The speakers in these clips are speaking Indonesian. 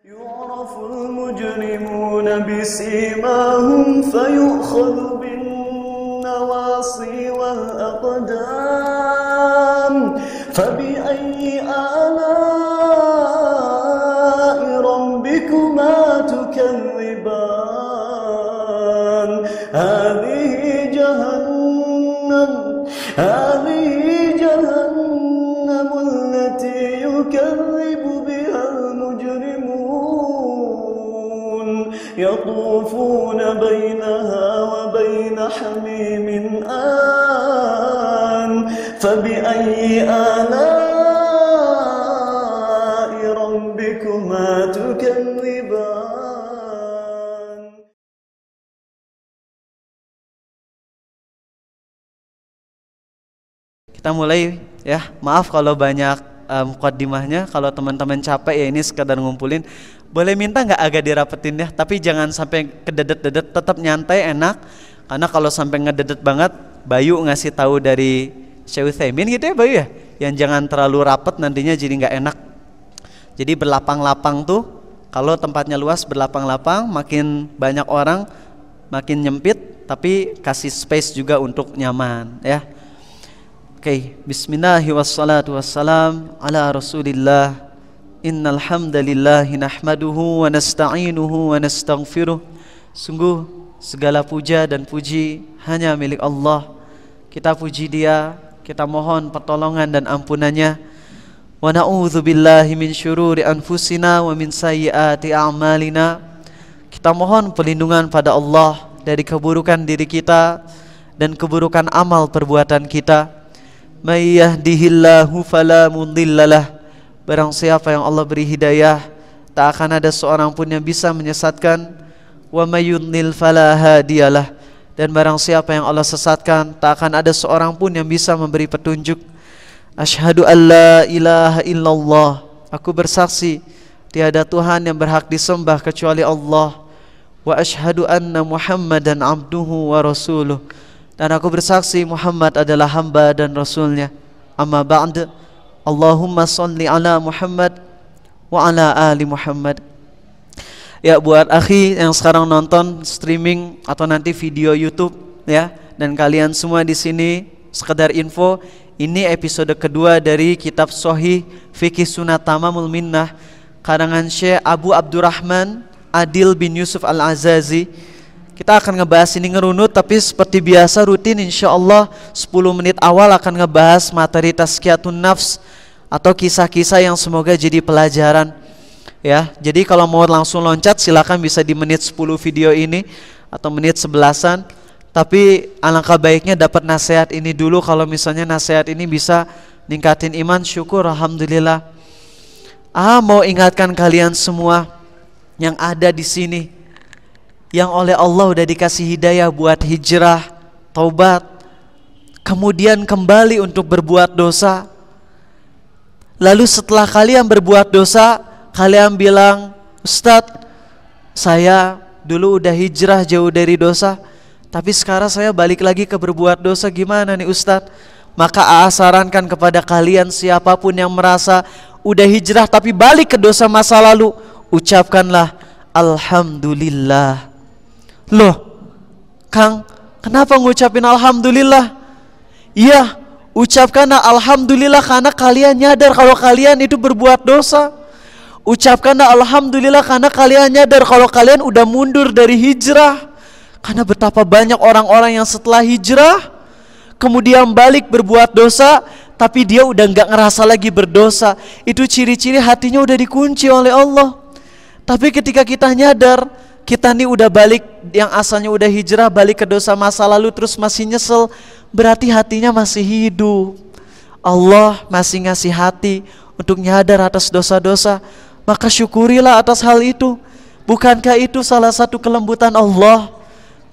يعرف المجرمون بسيماهم فيؤخذ بالنواصي والأقدام فبأي آلاء ربكما تكذبان هذه جهنم التي يكذب بها المجرمون يطوفون بينها وبين حميم آن فبأي آلاء ربكما تكذبان. Kita mulai ya, maaf kalau banyak mukaddimahnya, kalau teman-teman capek ya, ini sekadar ngumpulin. Boleh minta nggak agak dirapetin ya, tapi jangan sampai kededet-dedet, tetap nyantai enak. Karena kalau sampai ngededet banget, Bayu ngasih tahu dari Syekh Utsaimin gitu ya Bayu ya, yang jangan terlalu rapet nantinya jadi nggak enak. Jadi berlapang-lapang tuh, kalau tempatnya luas berlapang-lapang, makin banyak orang makin nyempit, tapi kasih space juga untuk nyaman ya. Oke, bismillahi wassalatu wassalam ala rasulillah. Innal hamdalillahi nahmaduhu wa nasta'inuhu wa nastaghfiruh. Sungguh segala puja dan puji hanya milik Allah. Kita puji Dia, kita mohon pertolongan dan ampunannya. Wa na'udzu billahi min syururi anfusina wa min sayyiati a'malina. Kita mohon perlindungan pada Allah dari keburukan diri kita dan keburukan amal perbuatan kita. May yahdihillahu fala mudhillalah. Barang siapa yang Allah beri hidayah, tak akan ada seorang pun yang bisa menyesatkan. Wa may yudlil fala hadiyalah. Dan barang siapa yang Allah sesatkan, tak akan ada seorang pun yang bisa memberi petunjuk. Asyhadu an la ilaha illallah. Aku bersaksi tiada Tuhan yang berhak disembah kecuali Allah. Wa asyhadu anna Muhammadan abduhu wa rasuluh. Dan aku bersaksi Muhammad adalah hamba dan rasulnya. Amma ba'd. Allahumma salli ala Muhammad wa ala ali Muhammad. Ya, buat akhi yang sekarang nonton streaming atau nanti video YouTube ya, dan kalian semua di sini, sekedar info, ini episode kedua dari kitab Shahih Fikih Sunnah Tamamul Minnah karangan Syekh Abu Abdurrahman Adil bin Yusuf Al-Azazi. Kita akan ngebahas ini ngerunut, tapi seperti biasa rutin insyaallah 10 menit awal akan ngebahas materi tazkiyatun nafs atau kisah-kisah yang semoga jadi pelajaran ya. Jadi kalau mau langsung loncat silakan bisa di menit 10 video ini atau menit 11-an. Tapi alangkah baiknya dapat nasihat ini dulu. Kalau misalnya nasihat ini bisa ningkatin iman, syukur alhamdulillah. Mau ingatkan kalian semua yang ada di sini, yang oleh Allah udah dikasih hidayah buat hijrah, taubat, kemudian kembali untuk berbuat dosa. Lalu setelah kalian berbuat dosa, kalian bilang, Ustadz, saya dulu udah hijrah jauh dari dosa, tapi sekarang saya balik lagi ke berbuat dosa, gimana nih Ustadz? Maka sarankan kepada kalian, siapapun yang merasa udah hijrah tapi balik ke dosa masa lalu, ucapkanlah Alhamdulillah. Loh, Kang, kenapa ngucapin alhamdulillah? Iya, ucapkanlah alhamdulillah karena kalian nyadar kalau kalian itu berbuat dosa. Ucapkanlah alhamdulillah karena kalian nyadar kalau kalian udah mundur dari hijrah. Karena betapa banyak orang-orang yang setelah hijrah kemudian balik berbuat dosa, tapi dia udah gak ngerasa lagi berdosa. Itu ciri-ciri hatinya udah dikunci oleh Allah. Tapi ketika kita nyadar kita nih udah balik, yang asalnya udah hijrah balik ke dosa masa lalu terus masih nyesel, berarti hatinya masih hidup. Allah masih ngasih hati untuk nyadar atas dosa-dosa, maka syukurilah atas hal itu. Bukankah itu salah satu kelembutan Allah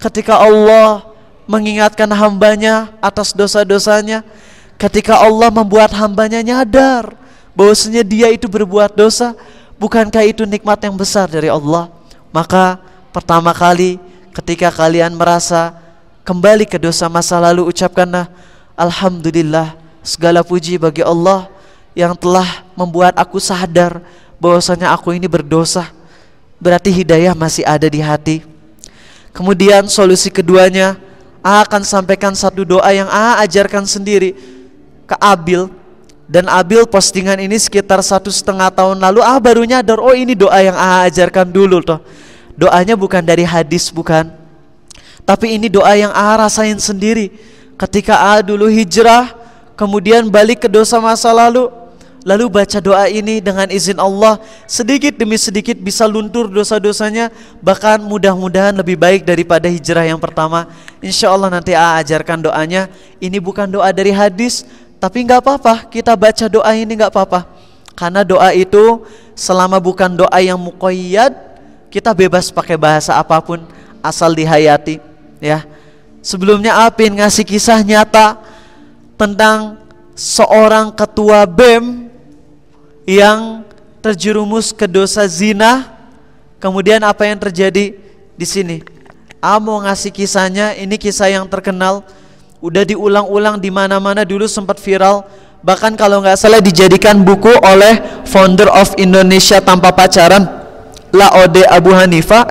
ketika Allah mengingatkan hambanya atas dosa-dosanya, ketika Allah membuat hambanya nyadar bahwasanya dia itu berbuat dosa? Bukankah itu nikmat yang besar dari Allah? Maka pertama kali ketika kalian merasa kembali ke dosa masa lalu, ucapkanlah alhamdulillah, segala puji bagi Allah yang telah membuat aku sadar bahwasanya aku ini berdosa. berarti hidayah masih ada di hati. Kemudian solusi keduanya, akan sampaikan satu doa yang ajarkan sendiri ke Abil. Dan Abil postingan ini sekitar 1,5 tahun lalu. Baru nyadar, oh ini doa yang ajarkan dulu toh. Doanya bukan dari hadis, bukan, tapi ini doa yang rasain sendiri. Ketika dulu hijrah, kemudian balik ke dosa masa lalu, lalu baca doa ini, dengan izin Allah sedikit demi sedikit bisa luntur dosa-dosanya. Bahkan mudah-mudahan lebih baik daripada hijrah yang pertama. Insya Allah nanti ajarkan doanya. Ini bukan doa dari hadis, tapi nggak apa-apa, kita baca doa ini nggak apa-apa. Karena doa itu selama bukan doa yang muqayyad, kita bebas pakai bahasa apapun asal dihayati, ya. Sebelumnya Apin ngasih kisah nyata tentang seorang ketua BEM yang terjerumus ke dosa zina. Kemudian apa yang terjadi di sini? Mau ngasih kisahnya, ini kisah yang terkenal. Udah diulang-ulang di mana-mana, dulu sempat viral. Bahkan kalau nggak salah dijadikan buku oleh founder of Indonesia Tanpa Pacaran, Laode Abu Hanifah.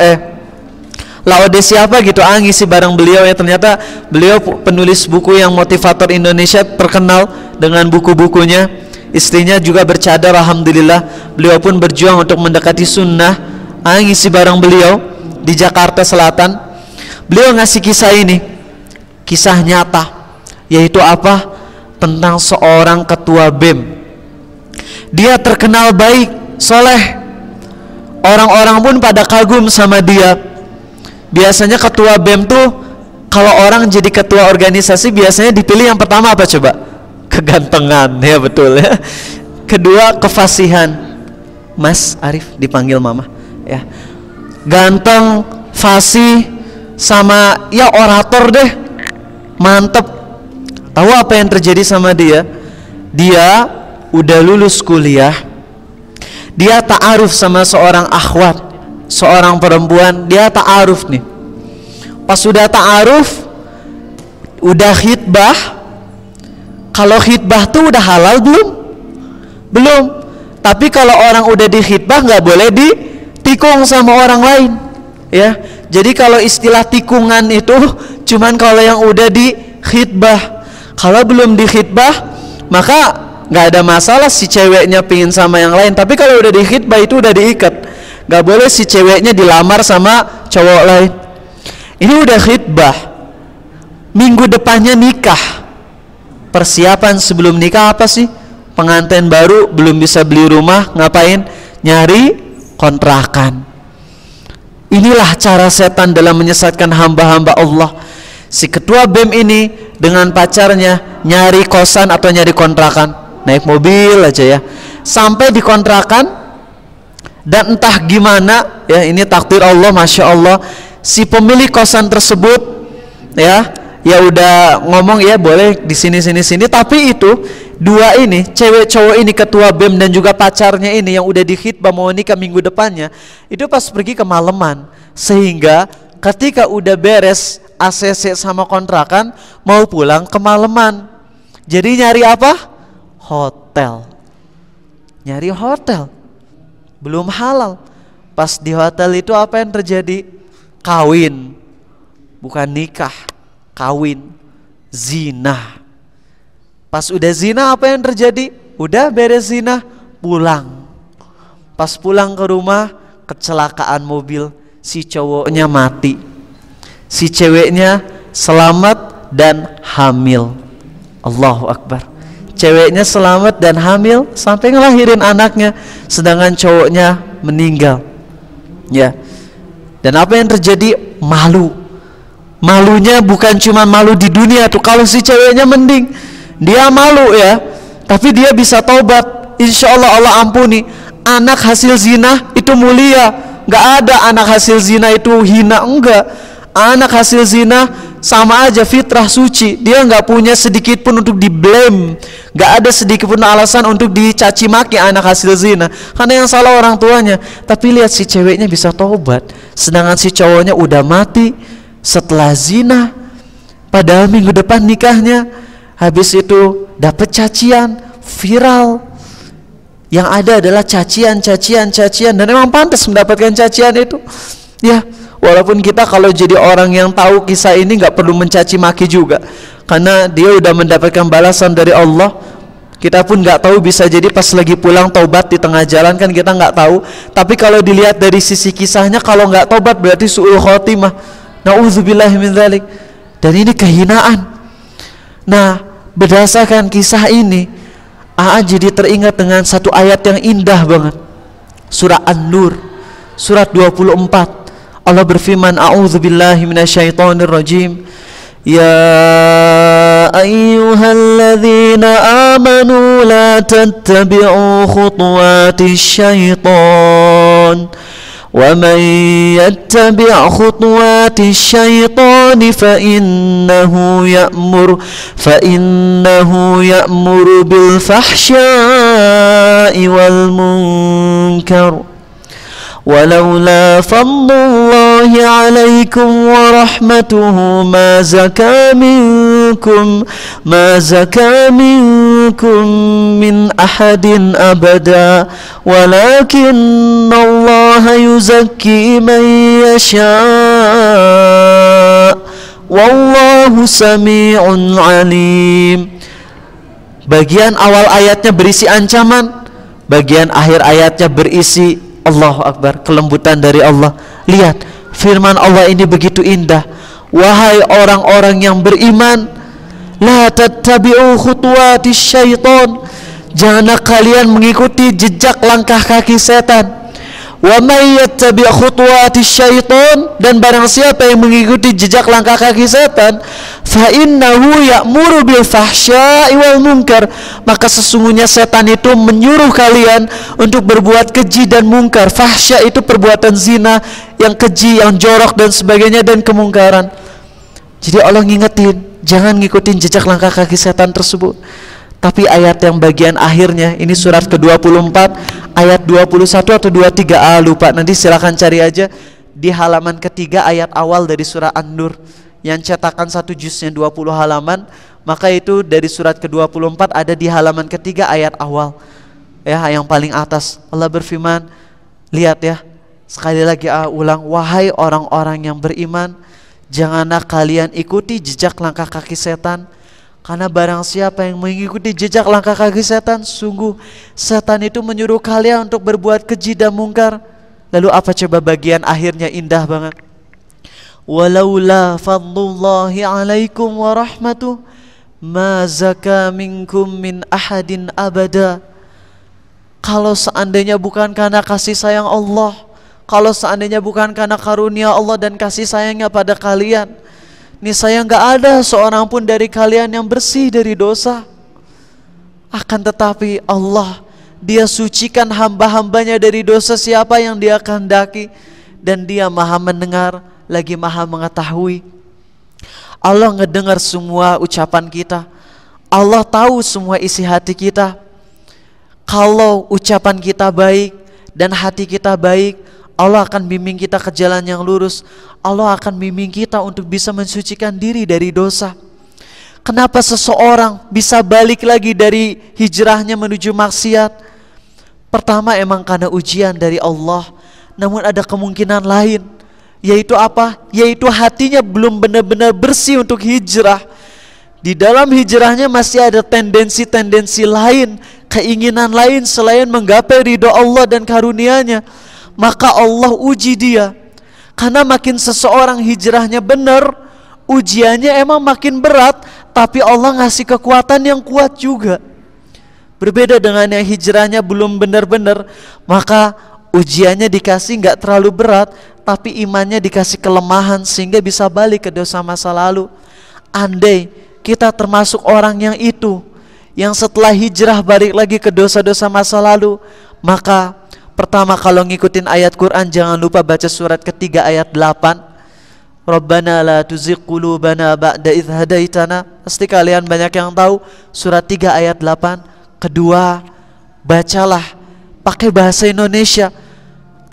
Laode siapa gitu, ngisi bareng beliau ya. Ternyata beliau penulis buku yang motivator Indonesia, terkenal dengan buku-bukunya. Istrinya juga bercadar, alhamdulillah. Beliau pun berjuang untuk mendekati sunnah. Ngisi bareng beliau di Jakarta Selatan. Beliau ngasih kisah ini, kisah nyata, yaitu apa? Tentang seorang ketua BEM. Dia terkenal baik, soleh. Orang-orang pun pada kagum sama dia. Biasanya ketua BEM tuh, kalau orang jadi ketua organisasi biasanya dipilih yang pertama apa coba? Kegantengan, ya betul ya. Kedua, kefasihan. Mas Arif dipanggil mama, ya. Ganteng, fasih, sama ya orator deh, mantep. Tahu apa yang terjadi sama dia? Dia udah lulus kuliah, dia ta'aruf sama seorang akhwat, seorang perempuan. Dia ta'aruf nih. Pas sudah ta'aruf, udah khitbah. Kalau khitbah tuh udah halal belum? Belum. Tapi kalau orang udah di khitbah nggak boleh ditikung sama orang lain, ya. Jadi kalau istilah tikungan itu cuman kalau yang udah di khitbah. Kalau belum di khitbah, maka nggak ada masalah si ceweknya pingin sama yang lain. Tapi kalau udah di khitbah itu udah diikat. Nggak boleh si ceweknya dilamar sama cowok lain. Ini udah khitbah, minggu depannya nikah. Persiapan sebelum nikah apa sih? Pengantin baru belum bisa beli rumah, ngapain? Nyari kontrakan. Inilah cara setan dalam menyesatkan hamba-hamba Allah. Si ketua BEM ini dengan pacarnya nyari kosan atau nyari kontrakan, naik mobil aja ya, sampai di kontrakan. Dan entah gimana ya, ini takdir Allah, masya Allah, si pemilik kosan tersebut ya udah ngomong ya boleh di sini. Tapi itu dua ini, cewek cowok ini, ketua BEM dan juga pacarnya ini yang udah dikhitbah mau nikah minggu depannya, itu pas pergi kemalaman. Sehingga ketika udah beres ACC sama kontrakan, mau pulang kemalaman. Jadi nyari apa? Hotel. Nyari hotel. Belum halal. Pas di hotel itu apa yang terjadi? Kawin. Bukan nikah, kawin. Zina. Pas udah zina apa yang terjadi? Udah beres zina, pulang. Pas pulang ke rumah, kecelakaan mobil, si cowoknya mati, si ceweknya selamat dan hamil. Allahu Akbar. Ceweknya selamat dan hamil sampai ngelahirin anaknya, sedangkan cowoknya meninggal. Ya. Dan apa yang terjadi? Malu. Malunya bukan cuma malu di dunia tuh. Kalau si ceweknya mending, dia malu ya, tapi dia bisa taubat. Insya Allah Allah ampuni. Anak hasil zina itu mulia. Gak ada anak hasil zina itu hina, enggak. Anak hasil zina sama aja fitrah suci. Dia gak punya sedikit pun untuk di-blame, gak ada sedikit pun alasan untuk dicaci maki anak hasil zina, karena yang salah orang tuanya. Tapi lihat si ceweknya bisa taubat, sedangkan si cowoknya udah mati setelah zina. Padahal minggu depan nikahnya. Habis itu dapat cacian, viral. Yang ada adalah cacian, dan memang pantas mendapatkan cacian itu. Ya, walaupun kita kalau jadi orang yang tahu kisah ini nggak perlu mencaci maki juga, karena dia udah mendapatkan balasan dari Allah. Kita pun nggak tahu, bisa jadi pas lagi pulang taubat di tengah jalan, kan kita nggak tahu. Tapi kalau dilihat dari sisi kisahnya, kalau nggak taubat berarti su'ul khotimah. Na'udzubillahi min dzalik. Dan ini kehinaan. Nah, berdasarkan kisah ini, AA jadi teringat dengan satu ayat yang indah banget. Surah An-Nur, surat 24. Allah berfirman, a'udzubillahi minasyaitonirrajim. Ya ayyuhalladzina amanu la tattabi'u khutuwatis syaitan. Wa man yattabi' khutuwatis syaitan fa innahu ya'muru bil fahsya'i wal munkar. ولولا فضل الله عليكم ورحمته ما زكى منكم من أحد أبدا ولكن الله يزكي من يشاء والله سميع عليم. Bagian awal ayatnya berisi ancaman, bagian akhir ayatnya berisi Allahu Akbar, kelembutan dari Allah. Lihat, firman Allah ini begitu indah. Wahai orang-orang yang beriman, la tattabi'u khutuwatis syaitan, janganlah kalian mengikuti jejak langkah kaki setan. Wa may yattabi' khutuwatis syaitan, dan barang siapa yang mengikuti jejak langkah kaki setan, fa innahu ya'muru bil fahsya'i wal munkar, maka sesungguhnya setan itu menyuruh kalian untuk berbuat keji dan mungkar. Fahsya itu perbuatan zina, yang keji, yang jorok dan sebagainya, dan kemungkaran. Jadi Allah ngingetin, jangan ngikutin jejak langkah kaki setan tersebut. Tapi ayat yang bagian akhirnya, ini surat ke-24 ayat 21 atau 23, lupa, nanti silakan cari aja di halaman ketiga ayat awal dari surah An-Nur, yang cetakan satu juznya 20 halaman, maka itu dari surat ke-24 ada di halaman ketiga ayat awal, ya, yang paling atas. Allah berfirman, lihat ya, sekali lagi ulang, wahai orang-orang yang beriman, janganlah kalian ikuti jejak langkah kaki setan, karena barang siapa yang mengikuti jejak langkah kaki setan, sungguh setan itu menyuruh kalian untuk berbuat keji dan mungkar. Lalu apa coba bagian akhirnya, indah banget. Walaula fadlullahi alaikum wa rahmatuh ma zaka minkum min ahadin abada. Kalau seandainya bukan karena kasih sayang Allah, kalau seandainya bukan karena karunia Allah dan kasih sayangnya pada kalian, niscaya nggak ada seorang pun dari kalian yang bersih dari dosa. Akan tetapi Allah, Dia sucikan hamba-hambanya dari dosa siapa yang Dia kehendaki, dan Dia maha mendengar lagi maha mengetahui. Allah ngedengar semua ucapan kita, Allah tahu semua isi hati kita. Kalau ucapan kita baik dan hati kita baik, Allah akan bimbing kita ke jalan yang lurus. Allah akan bimbing kita untuk bisa mensucikan diri dari dosa. Kenapa seseorang bisa balik lagi dari hijrahnya menuju maksiat? Pertama, emang karena ujian dari Allah. Namun ada kemungkinan lain, yaitu apa? Yaitu hatinya belum benar-benar bersih untuk hijrah. Di dalam hijrahnya masih ada tendensi-tendensi lain, keinginan lain selain menggapai ridho Allah dan karunia-Nya. Maka Allah uji dia. Karena makin seseorang hijrahnya benar, ujiannya emang makin berat, tapi Allah ngasih kekuatan yang kuat juga. Berbeda dengan yang hijrahnya belum benar-benar, maka ujiannya dikasih nggak terlalu berat, tapi imannya dikasih kelemahan sehingga bisa balik ke dosa masa lalu. Andai kita termasuk orang yang itu, yang setelah hijrah balik lagi ke dosa-dosa masa lalu, maka pertama, kalau ngikutin ayat Quran, jangan lupa baca surat ketiga ayat 8. Rabbana la tuzigh qulubana ba'da idh hadaitana. Pasti kalian banyak yang tahu surat 3 ayat 8. Kedua, bacalah pakai bahasa Indonesia.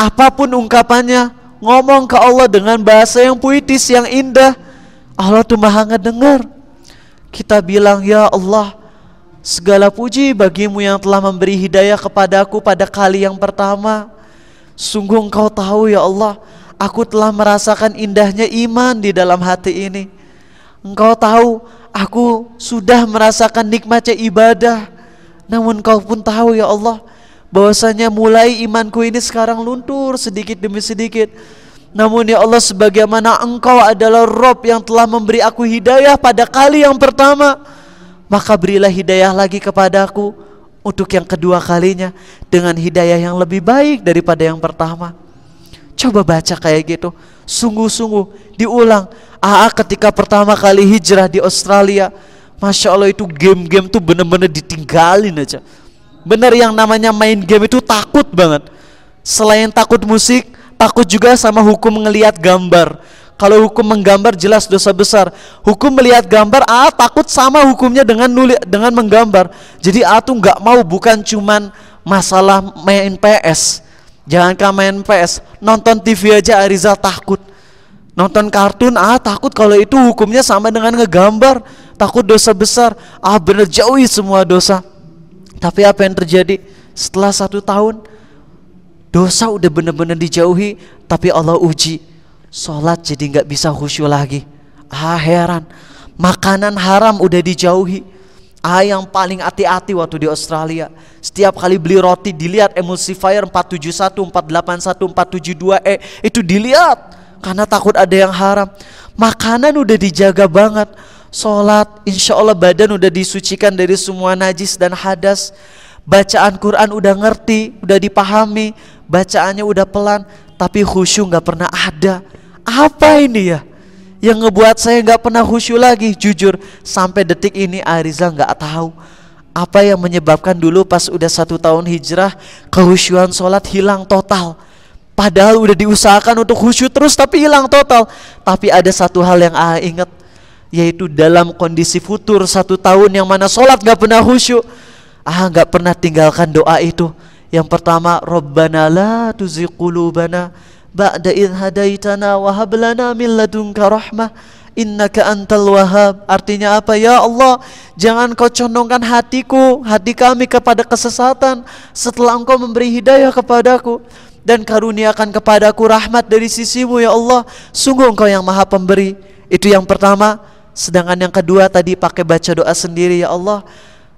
Apapun ungkapannya, ngomong ke Allah dengan bahasa yang puitis, yang indah. Allah tuh maha ngedengar. Kita bilang, ya Allah, Segala puji bagimu yang telah memberi hidayah kepadaku pada kali yang pertama. Sungguh Engkau tahu ya Allah, aku telah merasakan indahnya iman di dalam hati ini. Engkau tahu aku sudah merasakan nikmatnya ibadah. Namun Engkau pun tahu ya Allah, bahwasanya mulai imanku ini sekarang luntur sedikit demi sedikit. Namun ya Allah, sebagaimana Engkau adalah Rabb yang telah memberi aku hidayah pada kali yang pertama, maka berilah hidayah lagi kepadaku untuk yang kedua kalinya dengan hidayah yang lebih baik daripada yang pertama. Coba baca kayak gitu, sungguh-sungguh diulang. Ketika pertama kali hijrah di Australia, Masya Allah itu game-game tuh bener-bener ditinggalin aja. Bener, yang namanya main game itu takut banget. Selain takut musik, takut juga sama hukum ngelihat gambar. Kalau hukum menggambar jelas dosa besar. Hukum melihat gambar, takut sama hukumnya dengan menggambar. Jadi tuh nggak mau, bukan cuman masalah main PS. Jangankan main PS, nonton TV aja Arizal takut. Nonton kartun, takut kalau itu hukumnya sama dengan ngegambar. Takut dosa besar. Bener, jauhi semua dosa. Tapi apa yang terjadi? Setelah 1 tahun, dosa udah bener-bener dijauhi, tapi Allah uji. Sholat jadi nggak bisa khusyuk lagi. Heran. Makanan haram udah dijauhi. Yang paling hati-hati waktu di Australia, setiap kali beli roti dilihat emulsifier 471, 481, 472E itu dilihat, karena takut ada yang haram. Makanan udah dijaga banget. Sholat, insya Allah badan udah disucikan dari semua najis dan hadas. Bacaan Quran udah ngerti, udah dipahami, bacaannya udah pelan, tapi khusyuk nggak pernah ada. Apa ini ya yang ngebuat saya nggak pernah khusyuk lagi? Jujur, sampai detik ini Arizal nggak tahu apa yang menyebabkan dulu pas udah 1 tahun hijrah kehusyuan sholat hilang total. Padahal udah diusahakan untuk khusyuk terus tapi hilang total. Tapi ada satu hal yang ingat, yaitu dalam kondisi futur 1 tahun yang mana sholat nggak pernah khusyuk, nggak pernah tinggalkan doa itu. Yang pertama, Rabbana la tuzigh qulubana ba'da idh hadaitana wa hab lana min ladunka rahmah innaka antal wahhab. Artinya apa? Ya Allah, jangan Kau condongkan hati kami kepada kesesatan setelah Engkau memberi hidayah kepadaku, dan karuniakan kepadaku rahmat dari sisimu ya Allah. Sungguh Engkau yang maha pemberi. Itu yang pertama. Sedangkan yang kedua tadi pakai baca doa sendiri. Ya Allah,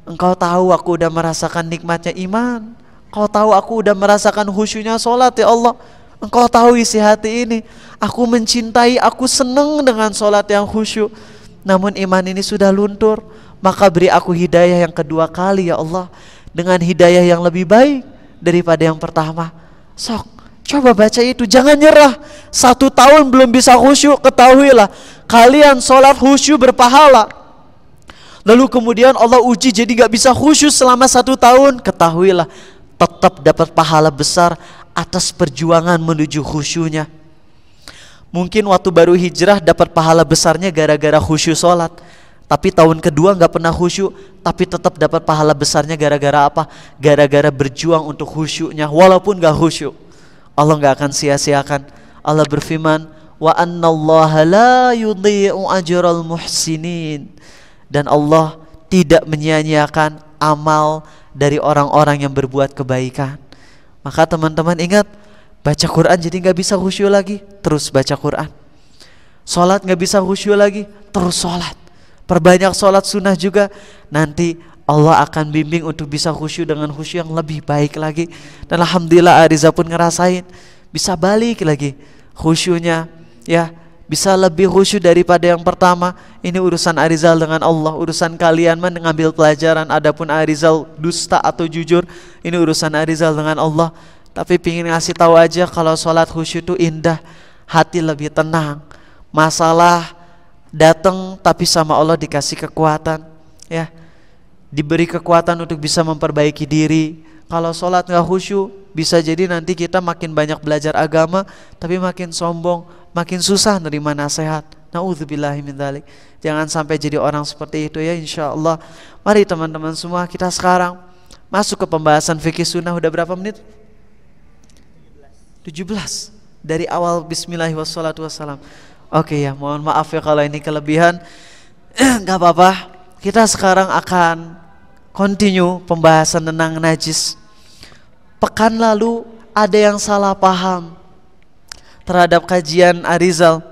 Engkau tahu aku udah merasakan nikmatnya iman. Engkau tahu aku udah merasakan khusyuknya sholat ya Allah. Engkau tahu isi hati ini, aku mencintai, aku senang dengan sholat yang khusyuk. Namun iman ini sudah luntur, maka beri aku hidayah yang kedua kali ya Allah, dengan hidayah yang lebih baik daripada yang pertama. Sok, coba baca itu, jangan nyerah. 1 tahun belum bisa khusyuk, ketahuilah kalian sholat khusyuk berpahala. Lalu kemudian Allah uji jadi gak bisa khusyuk selama 1 tahun, ketahuilah tetap dapat pahala besar atas perjuangan menuju khusyuknya. Mungkin waktu baru hijrah dapat pahala besarnya gara-gara khusyuk sholat, tapi tahun kedua gak pernah khusyuk, tapi tetap dapat pahala besarnya gara-gara apa? Gara-gara berjuang untuk khusyuknya, walaupun gak khusyuk. Allah gak akan sia-siakan. Allah berfirman, wa annallaha la yudhi'u ajral muhsinin, dan Allah tidak menyia-nyiakan amal dari orang-orang yang berbuat kebaikan. Maka teman-teman ingat, baca Quran jadi gak bisa khusyuk lagi, terus baca Quran. Sholat gak bisa khusyuk lagi, terus sholat. Perbanyak sholat sunnah juga. Nanti Allah akan bimbing untuk bisa khusyuk dengan khusyuk yang lebih baik lagi. Dan alhamdulillah Ariza pun ngerasain bisa balik lagi khusyuknya, ya, bisa lebih khusyuk daripada yang pertama. Ini urusan Arizal dengan Allah. Urusan kalian mengambil pelajaran. Adapun Arizal dusta atau jujur, ini urusan Arizal dengan Allah. Tapi pingin ngasih tahu aja kalau sholat khusyuk itu indah, hati lebih tenang. Masalah datang tapi sama Allah dikasih kekuatan, ya, diberi kekuatan untuk bisa memperbaiki diri. Kalau sholat gak khusyuk, bisa jadi nanti kita makin banyak belajar agama tapi makin sombong, makin susah nerima nasihat. Na'udzubillahi min dzalik. Jangan sampai jadi orang seperti itu ya, insyaallah. Mari teman-teman semua, kita sekarang masuk ke pembahasan fikih sunnah. Udah berapa menit? 17. Dari awal bismillahirrahmanirrahim wassalatu wassalam. Oke ya, mohon maaf ya kalau ini kelebihan. Gak apa-apa. Kita sekarang akan continue pembahasan tentang najis. Pekan lalu ada yang salah paham terhadap kajian Arizal.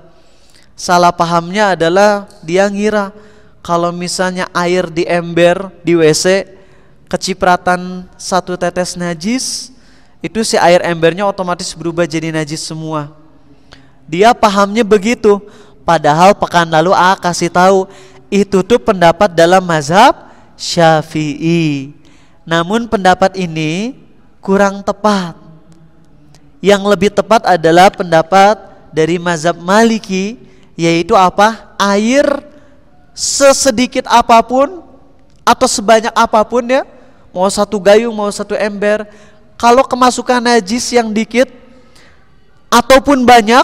Salah pahamnya adalah dia ngira kalau misalnya air di ember di WC kecipratan satu tetes najis, itu si air embernya otomatis berubah jadi najis semua. Dia pahamnya begitu. Padahal pekan lalu kasih tahu itu tuh pendapat dalam mazhab Syafi'i. Namun pendapat ini kurang tepat. Yang lebih tepat adalah pendapat dari mazhab Maliki, yaitu apa? Air sesedikit apapun atau sebanyak apapun ya, mau satu gayung mau satu ember, kalau kemasukan najis yang dikit ataupun banyak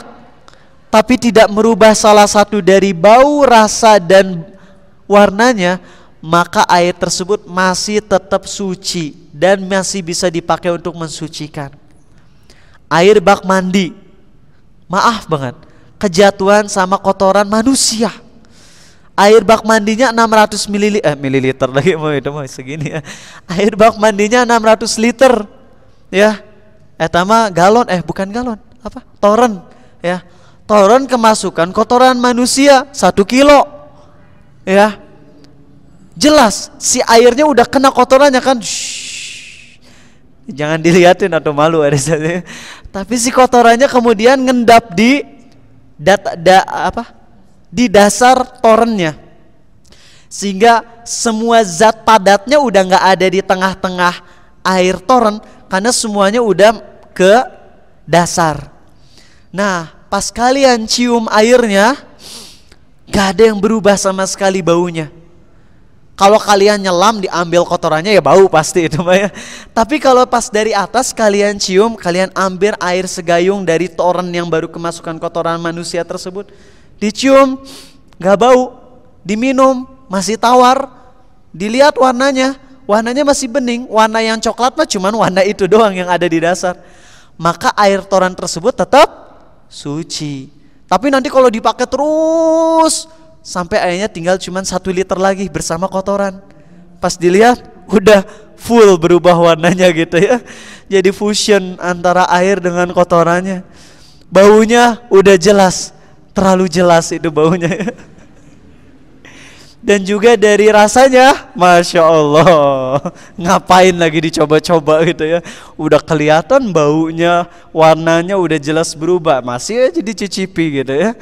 tapi tidak merubah salah satu dari bau, rasa dan warnanya, maka air tersebut masih tetap suci dan masih bisa dipakai untuk mensucikan. Air bak mandi, maaf banget, kejatuhan sama kotoran manusia. Air bak mandinya 600 mililiter lagi mau itu mah segini ya. Air bak mandinya 600 liter. Ya. Etama galon, bukan galon, apa? Toren, ya. Toren kemasukan kotoran manusia 1 kilo. Ya. Jelas si airnya udah kena kotorannya kan. Jangan dilihatin atau malu ada saja. Tapi si kotorannya kemudian ngendap di di dasar torennya, sehingga semua zat padatnya udah nggak ada di tengah-tengah air toren karena semuanya udah ke dasar. Nah, pas kalian cium airnya, nggak ada yang berubah sama sekali baunya. Kalau kalian nyelam diambil kotorannya ya bau pasti itu Mbak ya. Tapi kalau pas dari atas kalian cium, kalian ambil air segayung dari toren yang baru kemasukan kotoran manusia tersebut, dicium nggak bau, diminum masih tawar, dilihat warnanya masih bening, warna yang coklat mah cuman warna itu doang yang ada di dasar. Maka air toren tersebut tetap suci. Tapi nanti kalau dipakai terus sampai airnya tinggal cuman 1 liter lagi bersama kotoran, pas dilihat udah full berubah warnanya gitu ya. Jadi fusion antara air dengan kotorannya. Baunya udah jelas, terlalu jelas itu baunya. Dan juga dari rasanya, Masya Allah, ngapain lagi dicoba-coba gitu ya. Udah kelihatan baunya, warnanya udah jelas berubah, masih aja dicicipi gitu ya.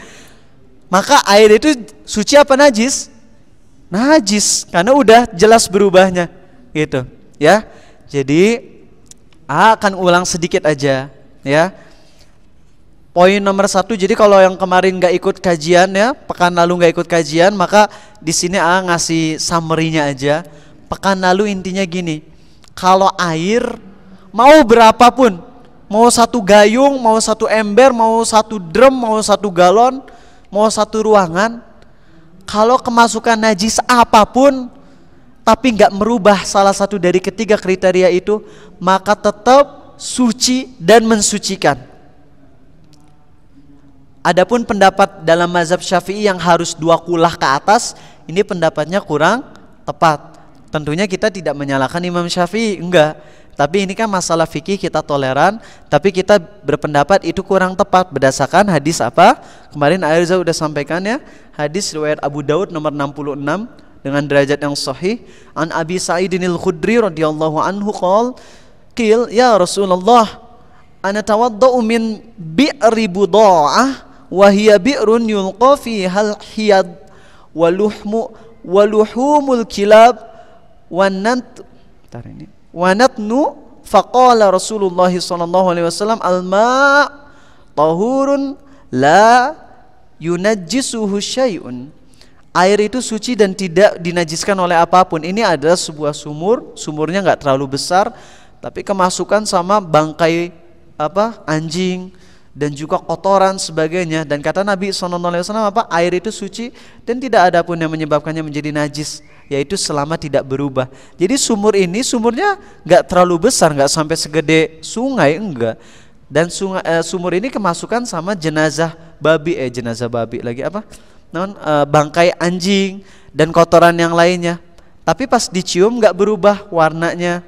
Maka air itu suci apa najis? Najis, karena udah jelas berubahnya gitu ya. Jadi akan ulang sedikit aja ya. Poin nomor 1, jadi kalau yang kemarin nggak ikut kajian ya, pekan lalu nggak ikut kajian, maka di sini ngasih summary-nya aja. Pekan lalu intinya gini, kalau air mau berapapun, mau 1 gayung, mau 1 ember, mau 1 drum, mau 1 galon, mau 1 ruangan, kalau kemasukan najis apapun tapi nggak merubah salah satu dari ketiga kriteria itu, maka tetap suci dan mensucikan. Adapun pendapat dalam mazhab Syafi'i yang harus 2 kulah ke atas, ini pendapatnya kurang tepat. Tentunya kita tidak menyalahkan Imam Syafi'i, enggak. Tapi ini kan masalah fikih, kita toleran, tapi kita berpendapat itu kurang tepat berdasarkan hadis apa? Kemarin Airza udah sampaikan ya, hadis riwayat Abu Daud nomor 66 dengan derajat yang sahih. An Abi Sa'idin al-Khudri radhiyallahu anhu qil ya Rasulullah, ana tawadda'u min bi'ri buda'ah wa hiya bi'run yulqa fiha al-hiyad wa luhumul kilab wa natnu faqala Rasulullah sallallahu alaihi wasallam al-ma' tahurun la yunajjisuhu syai'un. Air itu suci dan tidak dinajiskan oleh apapun. Ini adalah sebuah sumurnya nggak terlalu besar, tapi kemasukan sama bangkai anjing dan juga kotoran sebagainya. Dan kata Nabi SAW air itu suci dan tidak ada pun yang menyebabkannya menjadi najis, yaitu selama tidak berubah. Jadi sumurnya nggak terlalu besar, nggak sampai segede sungai, enggak. Dan sumur ini kemasukan sama jenazah babi bangkai anjing dan kotoran yang lainnya. Tapi pas dicium nggak berubah warnanya,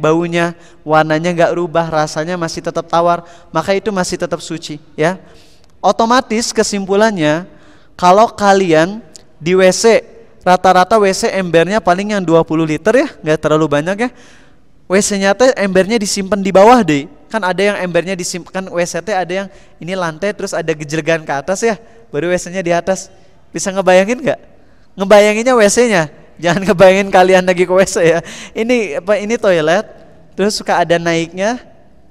baunya, warnanya nggak berubah, rasanya masih tetap tawar, maka itu masih tetap suci, ya. Otomatis kesimpulannya, kalau kalian di WC, rata-rata WC embernya paling yang 20 liter ya, nggak terlalu banyak ya. WC-nya teh embernya disimpan di bawah deh. Kan ada yang embernya disimpan, WC teh ada yang ini lantai terus ada gejregan ke atas ya, baru WC-nya di atas. Bisa ngebayangin nggak? Ngebayanginnya WC-nya, jangan ngebayangin kalian lagi ke WC ya. Ini toilet, terus suka ada naiknya,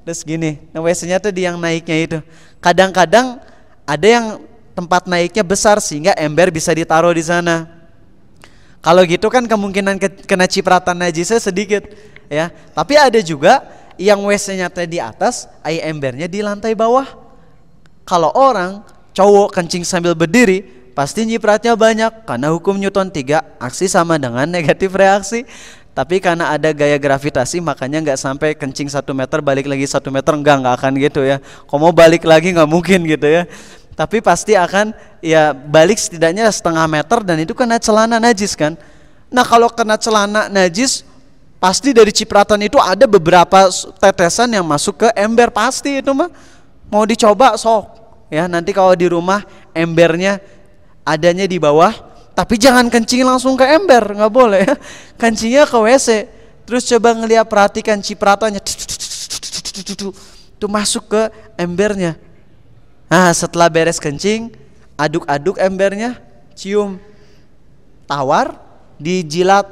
terus gini. Nah WC-nya tuh di yang naiknya itu. Kadang-kadang ada yang tempat naiknya besar sehingga ember bisa ditaruh di sana. Kalau gitu kan kemungkinan kena cipratan najisnya sedikit, ya. Tapi ada juga yang WC-nya teh di atas, air embernya di lantai bawah. Kalau orang cowok kencing sambil berdiri, pasti nyipratnya banyak karena hukum Newton 3, aksi sama dengan negatif reaksi. Tapi karena ada gaya gravitasi makanya nggak sampai kencing 1 meter balik lagi 1 meter, nggak akan gitu ya. Kalau mau balik lagi nggak mungkin gitu ya. Tapi pasti akan ya balik setidaknya setengah meter, dan itu kena celana najis kan. Nah kalau kena celana najis, pasti dari cipratan itu ada beberapa tetesan yang masuk ke ember, pasti itu mah. Mau dicoba sok ya, nanti kalau di rumah embernya adanya di bawah, tapi jangan kencing langsung ke ember, nggak boleh ya. Kencingnya ke WC, terus coba ngeliat, perhatikan cipratannya tuh masuk ke embernya. Nah setelah beres kencing, aduk-aduk embernya, cium, tawar, dijilat,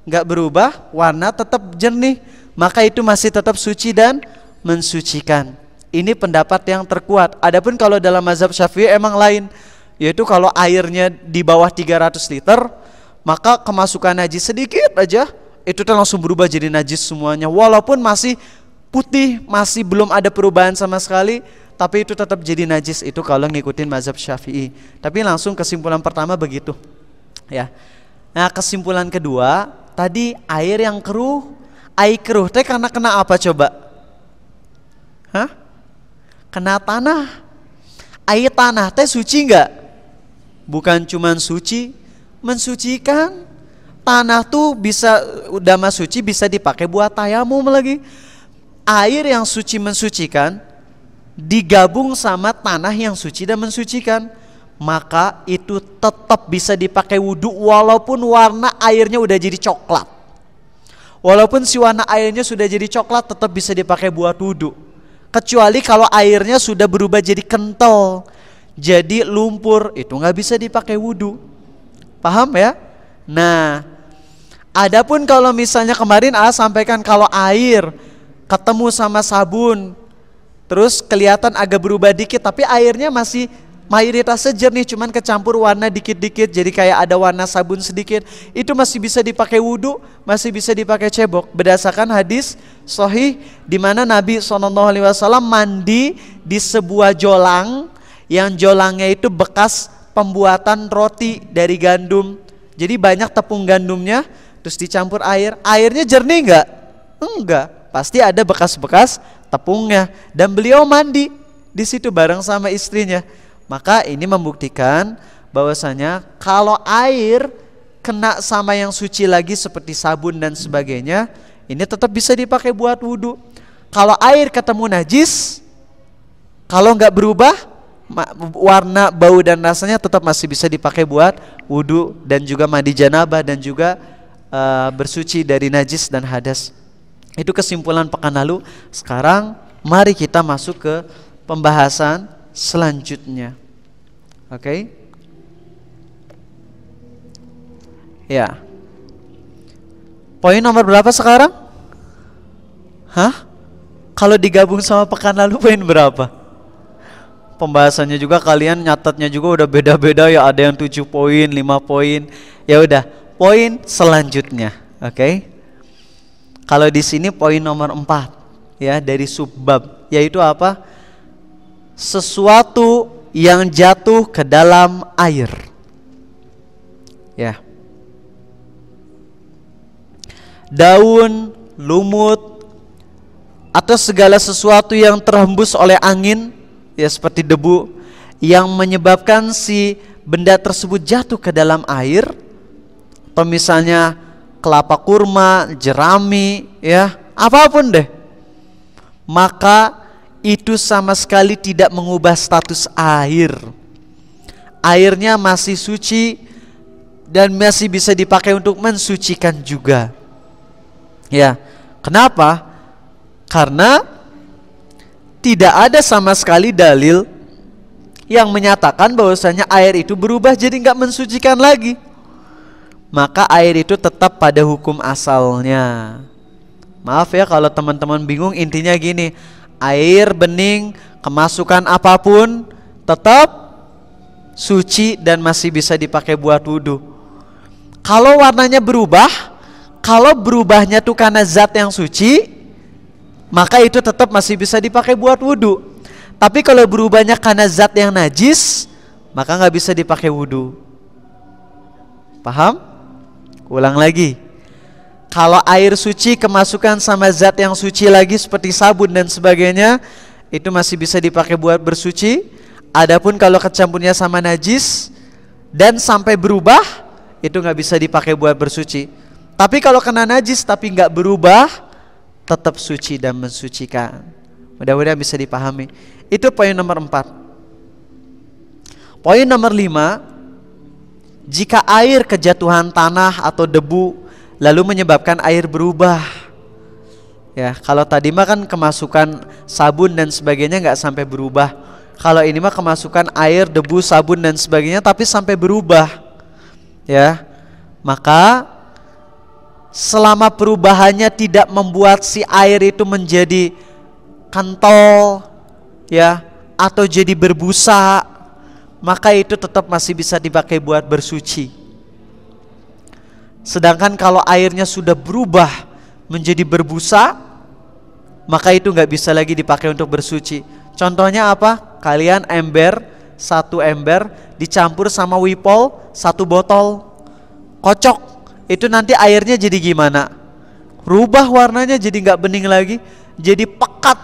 nggak berubah, warna tetap jernih, maka itu masih tetap suci dan mensucikan. Ini pendapat yang terkuat. Adapun kalau dalam mazhab Syafi'i emang lain, yaitu kalau airnya di bawah 300 liter, maka kemasukan najis sedikit aja, itu tuh langsung berubah jadi najis semuanya. Walaupun masih putih, masih belum ada perubahan sama sekali, tapi itu tetap jadi najis. Itu kalau ngikutin mazhab Syafi'i. Tapi langsung kesimpulan pertama begitu, ya. Nah kesimpulan kedua, tadi air yang keruh. Air keruh teh karena kena apa coba? Kena tanah. Air tanah teh suci enggak? Bukan cuman suci, mensucikan. Tanah tuh bisa, udah mas suci, bisa dipakai buat tayamum lagi. Air yang suci mensucikan digabung sama tanah yang suci dan mensucikan, maka itu tetap bisa dipakai wudhu walaupun warna airnya udah jadi coklat. Walaupun si warna airnya sudah jadi coklat, tetap bisa dipakai buat wudhu. Kecuali kalau airnya sudah berubah jadi kental, jadi lumpur, itu nggak bisa dipakai wudhu. Paham ya? Nah, adapun kalau misalnya kemarin sampaikan kalau air ketemu sama sabun, terus kelihatan agak berubah dikit, tapi airnya masih mayoritasnya jernih, cuman kecampur warna dikit-dikit, jadi kayak ada warna sabun sedikit, itu masih bisa dipakai wudhu, masih bisa dipakai cebok. Berdasarkan hadis sahih di mana Nabi SAW mandi di sebuah jolang, yang jolangnya itu bekas pembuatan roti dari gandum. Jadi banyak tepung gandumnya, terus dicampur air. Airnya jernih enggak? Enggak, pasti ada bekas-bekas tepungnya. Dan beliau mandi di situ bareng sama istrinya. Maka ini membuktikan bahwasanya kalau air kena sama yang suci lagi seperti sabun dan sebagainya, ini tetap bisa dipakai buat wudhu. Kalau air ketemu najis, kalau nggak berubah warna, bau dan rasanya, tetap masih bisa dipakai buat wudhu dan juga mandi janabah dan juga bersuci dari najis dan hadas. Itu kesimpulan pekan lalu. Sekarang mari kita masuk ke pembahasan selanjutnya. Oke? Ya. Poin nomor berapa sekarang? Kalau digabung sama pekan lalu poin berapa? Pembahasannya juga kalian nyatetnya juga udah beda-beda ya, ada yang 7 poin, 5 poin. Ya udah, poin selanjutnya. Oke? Kalau di sini poin nomor 4 ya dari subbab, yaitu apa? Sesuatu yang jatuh ke dalam air. Ya. Daun, lumut, atau segala sesuatu yang terhembus oleh angin, ya seperti debu, yang menyebabkan si benda tersebut jatuh ke dalam air. Atau misalnya kelapa kurma, jerami, ya, apapun deh, maka itu sama sekali tidak mengubah status air. Airnya masih suci dan masih bisa dipakai untuk mensucikan juga. Ya, kenapa? Karena tidak ada sama sekali dalil yang menyatakan bahwasanya air itu berubah jadi nggak mensucikan lagi. Maka air itu tetap pada hukum asalnya. Maaf ya kalau teman-teman bingung, intinya gini, air bening kemasukan apapun tetap suci dan masih bisa dipakai buat wudhu. Kalau warnanya berubah, kalau berubahnya tuh karena zat yang suci, maka itu tetap masih bisa dipakai buat wudhu. Tapi kalau berubahnya karena zat yang najis, maka nggak bisa dipakai wudhu. Paham? Ulang lagi. Kalau air suci kemasukan sama zat yang suci lagi seperti sabun dan sebagainya, itu masih bisa dipakai buat bersuci. Adapun kalau kecampurnya sama najis dan sampai berubah, itu nggak bisa dipakai buat bersuci. Tapi kalau kena najis tapi nggak berubah, tetap suci dan mensucikan. Mudah-mudahan bisa dipahami. Itu poin nomor 4. Poin nomor 5, jika air kejatuhan tanah atau debu lalu menyebabkan air berubah. Ya, kalau tadi mah kan kemasukan sabun dan sebagainya nggak sampai berubah. Kalau ini mah kemasukan air, debu, sabun dan sebagainya tapi sampai berubah. Ya. Maka selama perubahannya tidak membuat si air itu menjadi kental, ya, atau jadi berbusa, maka itu tetap masih bisa dipakai buat bersuci. Sedangkan kalau airnya sudah berubah menjadi berbusa, maka itu nggak bisa lagi dipakai untuk bersuci. Contohnya apa? Kalian satu ember dicampur sama wipol 1 botol, kocok, itu nanti airnya jadi gimana? Rubah warnanya jadi nggak bening lagi, jadi pekat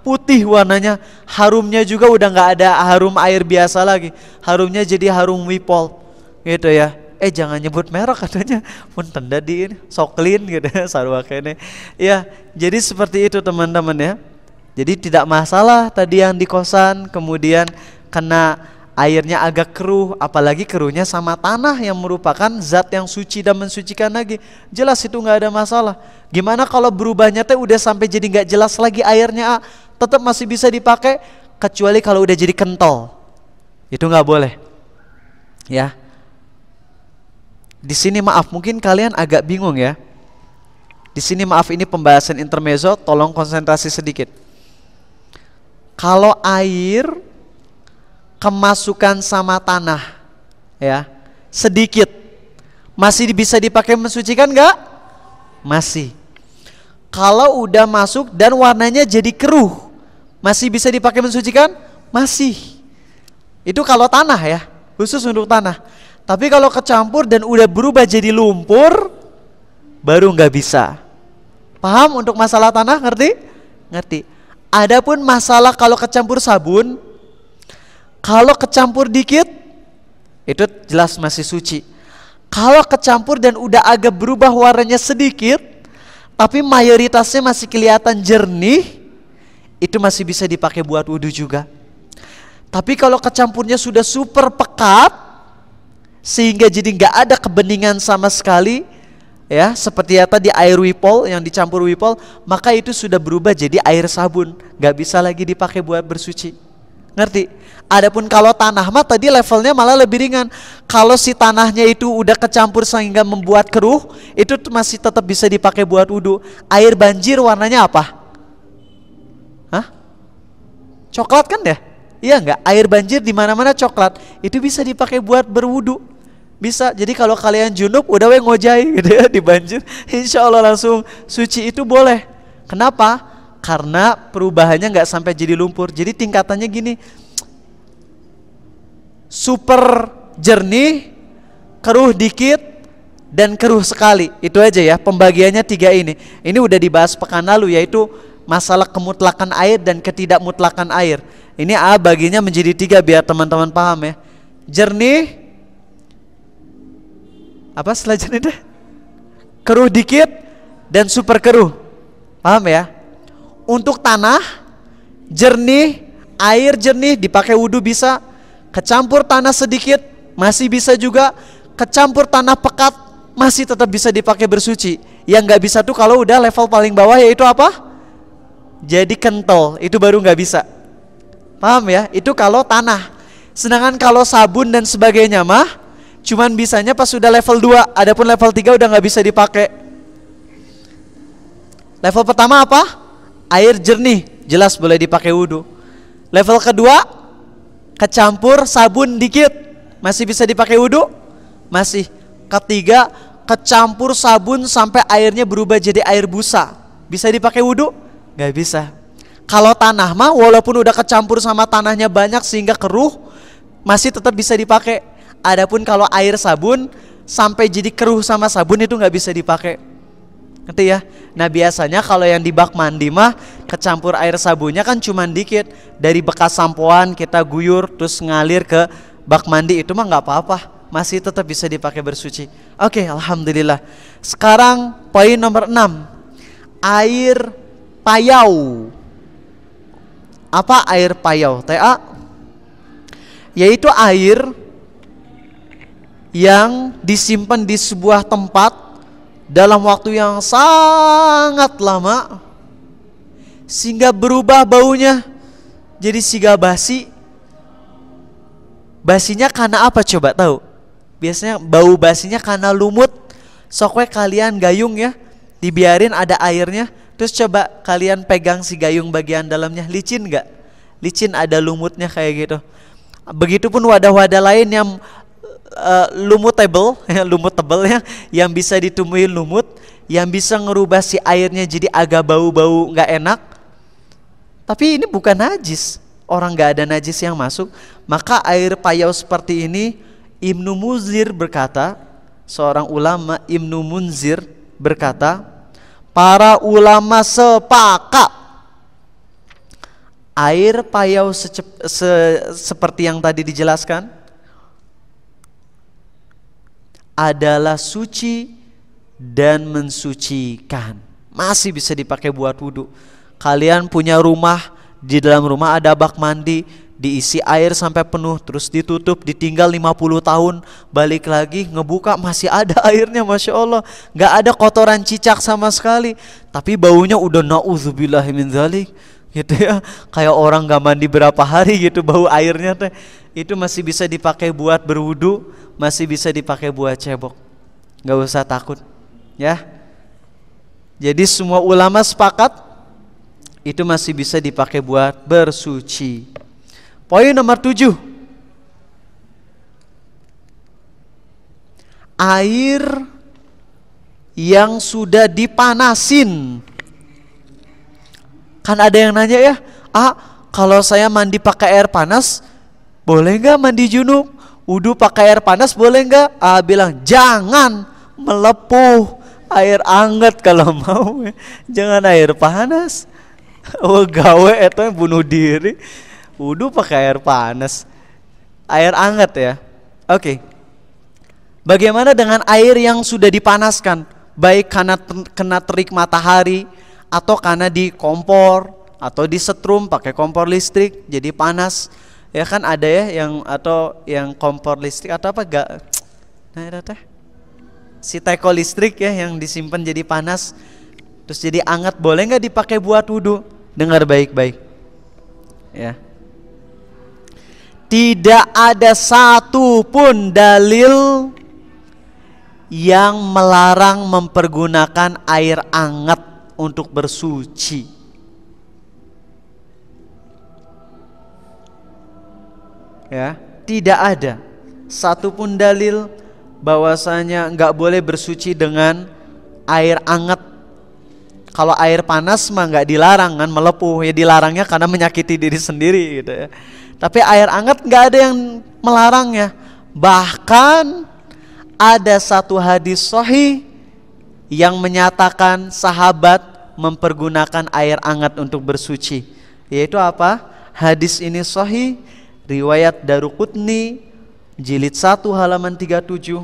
putih warnanya. Harumnya juga udah nggak ada harum air biasa lagi, harumnya jadi harum wipol, gitu ya. Jangan nyebut merek katanya, pun tenda di ini soklin gitu ya, sarua kene. Ya, jadi seperti itu teman-teman ya. Jadi tidak masalah tadi yang di kosan kemudian kena airnya agak keruh, apalagi keruhnya sama tanah yang merupakan zat yang suci dan mensucikan lagi. Jelas itu nggak ada masalah. Gimana kalau berubahnya teh udah sampai jadi nggak jelas lagi airnya, tetap masih bisa dipakai, kecuali kalau udah jadi kental. Itu nggak boleh. Ya. Di sini maaf, mungkin kalian agak bingung ya. Di sini maaf, ini pembahasan intermezzo, tolong konsentrasi sedikit. Kalau air kemasukan sama tanah, ya, sedikit, masih bisa dipakai mensucikan nggak? Masih. Kalau udah masuk dan warnanya jadi keruh, masih bisa dipakai mensucikan? Masih. Itu kalau tanah ya, khusus untuk tanah. Tapi kalau kecampur dan udah berubah jadi lumpur, baru nggak bisa. Paham untuk masalah tanah? Ngerti? Ngerti. Adapun masalah kalau kecampur sabun, kalau kecampur dikit, itu jelas masih suci. Kalau kecampur dan udah agak berubah warnanya sedikit, tapi mayoritasnya masih kelihatan jernih, itu masih bisa dipakai buat wudhu juga. Tapi kalau kecampurnya sudah super pekat, sehingga jadi nggak ada kebeningan sama sekali, ya, seperti ya tadi air wipol yang dicampur wipol, maka itu sudah berubah jadi air sabun, nggak bisa lagi dipakai buat bersuci. Ngerti? Adapun kalau tanah mah tadi levelnya malah lebih ringan. Kalau si tanahnya itu udah kecampur sehingga membuat keruh, itu masih tetap bisa dipakai buat wudhu. Air banjir warnanya apa? Hah? Coklat kan ya? Iya nggak? Air banjir di mana-mana coklat, itu bisa dipakai buat berwudhu. Bisa. Jadi kalau kalian junub udah ngojai gitu ya di banjir, insya Allah langsung suci, itu boleh. Kenapa? Karena perubahannya nggak sampai jadi lumpur. Jadi tingkatannya gini, super jernih, keruh dikit, dan keruh sekali. Itu aja ya, pembagiannya 3 ini. Ini udah dibahas pekan lalu, yaitu masalah kemutlakan air dan ketidakmutlakan air. Ini baginya menjadi 3 biar teman-teman paham ya. Jernih, apa setelah jernih deh? keruh dikit, dan super keruh. Paham ya? Untuk tanah jernih, air jernih dipakai wudhu bisa. Kecampur tanah sedikit masih bisa juga. Kecampur tanah pekat masih tetap bisa dipakai bersuci. Yang nggak bisa tuh kalau udah level paling bawah, yaitu apa? Jadi kental, itu baru nggak bisa. Paham ya? Itu kalau tanah. Sedangkan kalau sabun dan sebagainya mah cuman bisanya pas sudah level 2. Adapun level 3 udah nggak bisa dipakai. Level pertama apa? Air jernih, jelas boleh dipakai wudhu. Level kedua, kecampur sabun dikit, masih bisa dipakai wudhu? Masih. Ketiga, kecampur sabun sampai airnya berubah jadi air busa, bisa dipakai wudhu? Nggak bisa. Kalau tanah mah walaupun udah kecampur sama tanahnya banyak sehingga keruh, masih tetap bisa dipakai. Adapun kalau air sabun sampai jadi keruh sama sabun itu nggak bisa dipakai. Ngerti ya? Nah biasanya kalau yang di bak mandi mah kecampur air sabunnya kan cuman dikit. Dari bekas sampoan kita guyur terus ngalir ke bak mandi, itu mah nggak apa-apa, masih tetap bisa dipakai bersuci. Oke, alhamdulillah. Sekarang poin nomor 6, air payau. Apa air payau? TA? Yaitu air yang disimpan di sebuah tempat dalam waktu yang sangat lama sehingga berubah baunya jadi siga basi. Basinya karena apa coba tahu? Biasanya bau basinya karena lumut. Sokwe kalian gayung ya, dibiarin ada airnya, terus coba kalian pegang si gayung bagian dalamnya, licin nggak? Licin, ada lumutnya kayak gitu. Begitupun wadah-wadah lain yang lumutable ya, yang bisa ditumbuhin lumut, yang bisa ngerubah si airnya jadi agak bau-bau nggak enak. Tapi ini bukan najis, orang nggak ada najis yang masuk. Maka air payau seperti ini, Ibnu Munzir berkata, seorang ulama Ibnu Munzir berkata, para ulama sepakat air payau seperti yang tadi dijelaskan adalah suci dan mensucikan, masih bisa dipakai buat wudhu. Kalian punya rumah, di dalam rumah ada bak mandi, diisi air sampai penuh, terus ditutup, ditinggal 50 tahun, balik lagi ngebuka masih ada airnya, Masya Allah, gak ada kotoran cicak sama sekali, tapi baunya udah na'udzubillahi min dzalik gitu ya, kayak orang gak mandi berapa hari gitu bau airnya teh. Itu masih bisa dipakai buat berwudu, masih bisa dipakai buat cebok, gak usah takut ya. Jadi semua ulama sepakat itu masih bisa dipakai buat bersuci. Poin nomor 7, air yang sudah dipanasin. Kan ada yang nanya ya, kalau saya mandi pakai air panas boleh nggak mandi junub? Wudu pakai air panas boleh nggak? Bilang jangan, melepuh, air anget kalau mau, jangan air panas. Oh gawe itu yang bunuh diri. Wudu pakai air panas, air anget ya. Oke. Bagaimana dengan air yang sudah dipanaskan, baik karena kena terik matahari atau karena di kompor atau disetrum pakai kompor listrik jadi panas? Ya kan ada ya yang, atau yang kompor listrik atau apa gak? Nah itu teh si teko listrik ya yang disimpan jadi panas terus jadi anget, boleh nggak dipakai buat wudhu? Dengar baik-baik ya. Tidak ada satu pun dalil yang melarang mempergunakan air anget untuk bersuci. Ya, tidak ada satupun dalil bahwasanya nggak boleh bersuci dengan air anget. Kalau air panas mah nggak dilarang kan, melepuh ya, dilarangnya karena menyakiti diri sendiri gitu ya. Tapi air anget nggak ada yang melarangnya. Bahkan ada satu hadis sahih yang menyatakan sahabat mempergunakan air anget untuk bersuci. Yaitu apa? Hadis ini sahih, riwayat Daruqutni, jilid 1 halaman 37.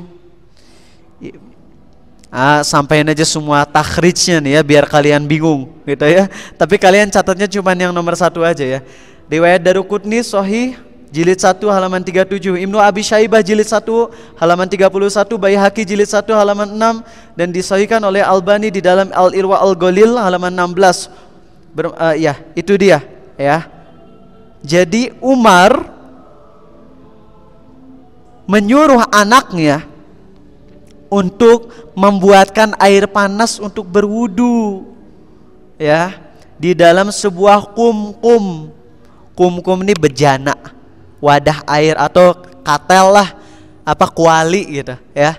Sampaikan aja semua takhrijnya nih ya, biar kalian bingung gitu ya. Tapi kalian catatnya cuma yang nomor 1 aja ya. Riwayat Daruqutni Sahih jilid 1 halaman 37, Ibnu Abi Syaibah jilid 1 halaman 31, Baihaqi jilid 1 halaman 6, dan disahihkan oleh Albani di dalam Al-Irwa Al-Ghalil halaman 16. Ya, itu dia ya. Jadi Umar menyuruh anaknya untuk membuatkan air panas untuk berwudu ya, di dalam sebuah kum-kum. Kum-kum ini bejana, wadah air atau katel lah, kuali gitu ya.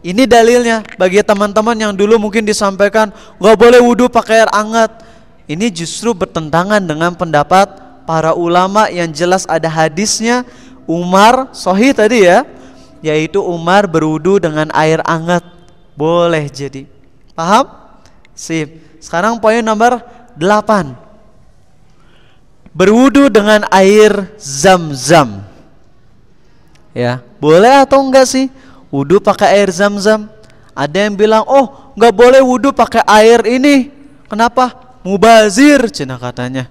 Ini dalilnya bagi teman-teman yang dulu mungkin disampaikan nggak boleh wudu pakai air hangat. Ini justru bertentangan dengan pendapat para ulama yang jelas ada hadisnya. Umar sahih tadi ya, yaitu Umar berwudu dengan air hangat. Boleh jadi. Paham? Sip. Sekarang poin nomor 8. Berwudu dengan air zam-zam. Ya, boleh atau enggak sih wudu pakai air zam-zam? Ada yang bilang, "Oh, enggak boleh wudu pakai air ini." Kenapa? Mubazir, cina katanya.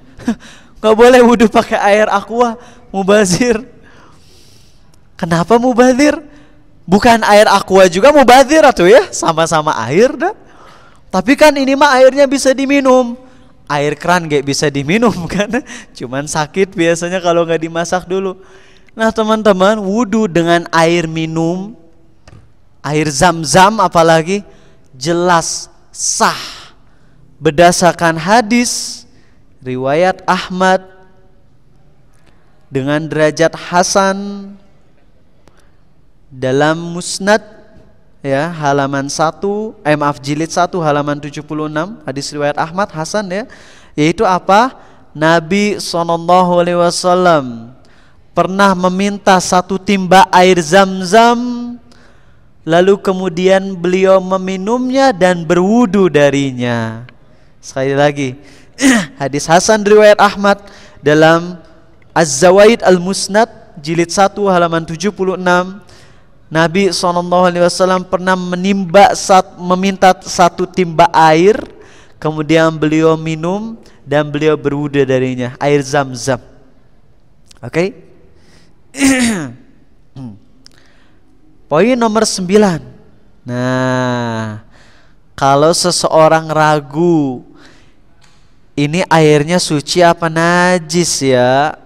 Enggak boleh wudu pakai air aqua, mubazir. Kenapa mubazir? Bukan air aqua juga mubazir atau ya, sama-sama air dah. Tapi kan ini mah airnya bisa diminum. Air keran gak bisa diminum kan? Cuman sakit biasanya kalau nggak dimasak dulu. Nah teman-teman, wudu dengan air minum, air zam-zam apalagi, jelas sah berdasarkan hadis riwayat Ahmad dengan derajat hasan dalam Musnad ya, halaman 1 jilid 1 halaman 76, hadis riwayat Ahmad hasan ya, yaitu apa? Nabi SAW pernah meminta 1 timba air zam-zam, lalu kemudian beliau meminumnya dan berwudu darinya. Sekali lagi, hadis hasan riwayat Ahmad dalam Az-Zawaid Al-Musnad jilid 1 halaman 76. Nabi SAW pernah meminta 1 timba air, kemudian beliau minum dan beliau berwudu darinya, air zam-zam. Oke? Poin nomor 9. Nah, kalau seseorang ragu ini airnya suci apa najis ya,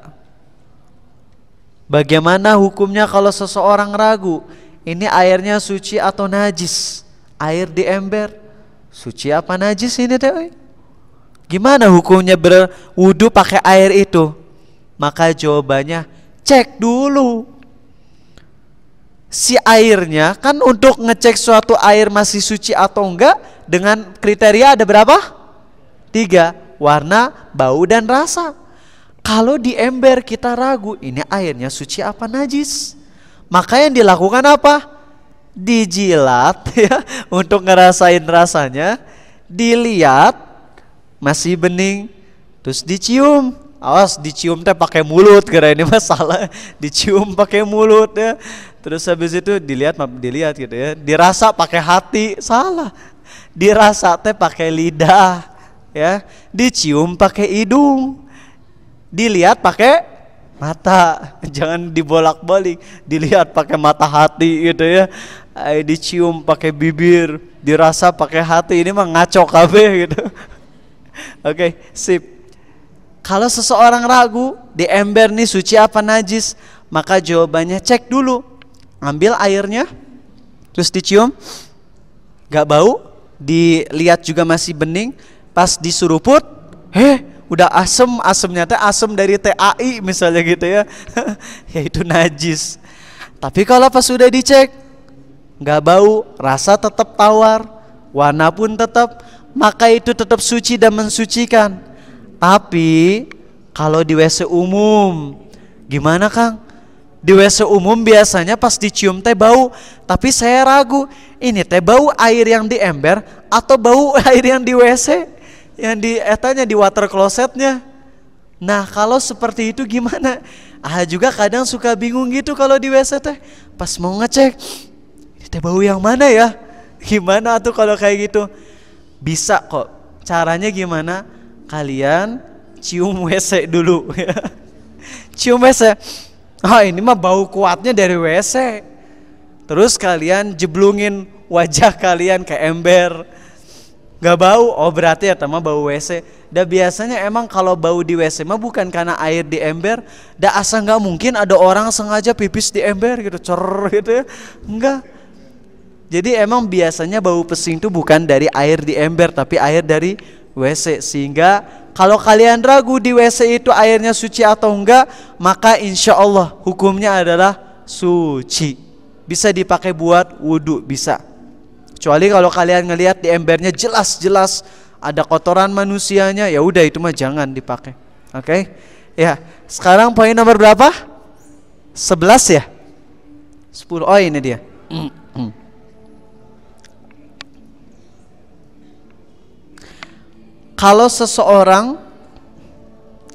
bagaimana hukumnya kalau seseorang ragu ini airnya suci atau najis? Air di ember suci apa najis ini teh? Gimana hukumnya berwudu pakai air itu? Maka jawabannya cek dulu si airnya, kan untuk ngecek suatu air masih suci atau enggak dengan kriteria ada berapa? 3, warna, bau, dan rasa. Kalau di ember kita ragu ini airnya suci apa najis, maka yang dilakukan apa? Dijilat ya, untuk ngerasain rasanya, dilihat masih bening, terus dicium. Awas dicium teh pakai mulut, kira ini masalah. Dicium pakai mulut ya. Terus habis itu dilihat gitu ya. Dirasa pakai hati, salah. Dirasa teh pakai lidah ya. Dicium pakai hidung. Dilihat pakai mata, jangan dibolak-balik. Dilihat pakai mata hati gitu ya. Dicium pakai bibir, dirasa pakai hati, ini mah ngaco kabeh gitu. Oke, sip. Kalau seseorang ragu di ember nih suci apa najis, maka jawabannya cek dulu. Ambil airnya, terus dicium, gak bau, dilihat juga masih bening, pas disuruput, udah asem, asemnya teh asem dari TAI misalnya gitu ya. Ya itu najis. Tapi kalau pas sudah dicek, gak bau, rasa tetap tawar, warna pun tetap, maka itu tetap suci dan mensucikan. Tapi kalau di WC umum, gimana Kang? Di WC umum biasanya pas dicium teh bau, tapi saya ragu, ini teh bau air yang di ember atau bau air yang di WC, yang di di water closetnya. Nah kalau seperti itu gimana? Juga kadang suka bingung gitu kalau di WC teh, pas mau ngecek, ini teh bau yang mana ya? Gimana tuh kalau kayak gitu? Bisa kok. Caranya gimana? Kalian cium WC dulu ya. Cium WC. Ini mah bau kuatnya dari WC. Terus kalian jeblungin wajah kalian ke ember. Gak bau, berarti ya teman bau WC. Dan biasanya emang kalau bau di WC mah bukan karena air di ember. Dan asa gak mungkin ada orang sengaja pipis di ember gitu, gitu ya. Enggak. Jadi emang biasanya bau pesing itu bukan dari air di ember, tapi air dari WC. Sehingga kalau kalian ragu di WC itu airnya suci atau enggak, maka insya Allah hukumnya adalah suci. Bisa dipakai buat wudhu, bisa. Kecuali kalau kalian ngelihat di embernya jelas-jelas ada kotoran manusianya, ya udah itu mah jangan dipakai. Oke? Ya, sekarang poin nomor berapa? 11 ya? 10. Oh, ini dia. Kalau seseorang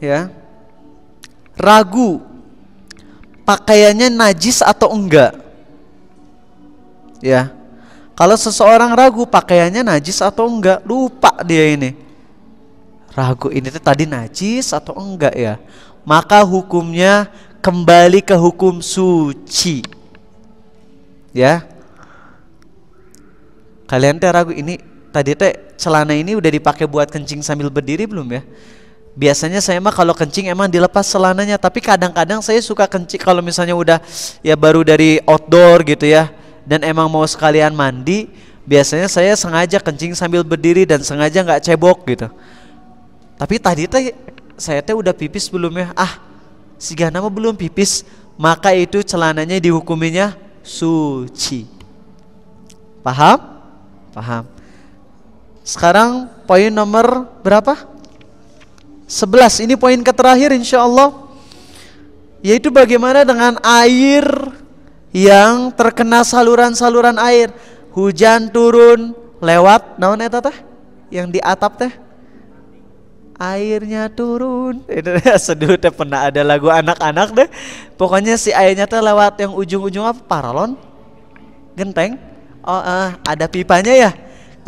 ya ragu pakaiannya najis atau enggak, ya, kalau seseorang ragu pakaiannya najis atau enggak, lupa dia ini ragu ini tadi najis atau enggak ya, maka hukumnya kembali ke hukum suci. Ya, kalian teh ragu ini tadi teh celana ini udah dipakai buat kencing sambil berdiri belum ya? Biasanya saya mah kalau kencing emang dilepas celananya, tapi kadang-kadang saya suka kencing kalau misalnya udah ya baru dari outdoor gitu ya, dan emang mau sekalian mandi, biasanya saya sengaja kencing sambil berdiri dan sengaja nggak cebok gitu. Tapi tadi teh saya teh udah pipis belum ya? Si Gana mah belum pipis, maka itu celananya dihukuminya suci. Paham? Paham. Sekarang poin nomor berapa? 11. Ini poin terakhir insya Allah, yaitu bagaimana dengan air yang terkena saluran-saluran air. Hujan turun lewat naon eta teh? Yang di atap teh? Airnya turun. Itu seduh teh pernah ada lagu anak-anak deh. Pokoknya si airnya teh lewat yang ujung-ujung apa? Paralon? Genteng? Ada pipanya ya?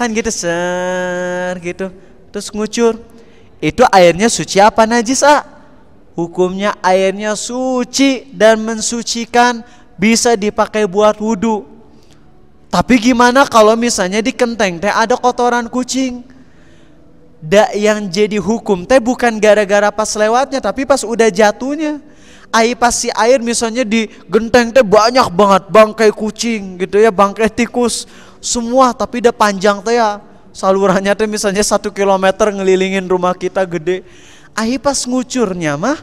Kan gitu gitu, terus ngucur. Itu airnya suci apa najis? Hukumnya airnya suci dan mensucikan, bisa dipakai buat wudhu. Tapi gimana kalau misalnya di kenteng teh ada kotoran kucing? Yang jadi hukum teh bukan gara-gara pas lewatnya, tapi pas udah jatuhnya. Pas si air misalnya di genteng teh banyak banget bangkai kucing gitu ya, bangkai tikus semua, tapi udah panjang teh ya, salurannya teh misalnya 1 kilometer ngelilingin rumah kita gede. Pas ngucurnya mah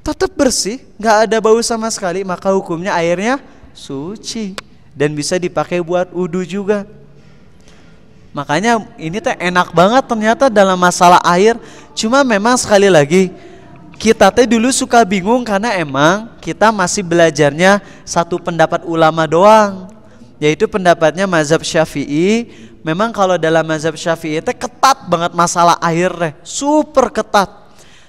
tetap bersih, nggak ada bau sama sekali, maka hukumnya airnya suci dan bisa dipakai buat wudhu juga. Makanya ini teh enak banget ternyata dalam masalah air. Cuma memang sekali lagi kita teh dulu suka bingung karena emang kita masih belajarnya satu pendapat ulama doang, yaitu pendapatnya mazhab Syafi'i. Memang kalau dalam mazhab Syafi'i teh ketat banget masalah air teh, super ketat.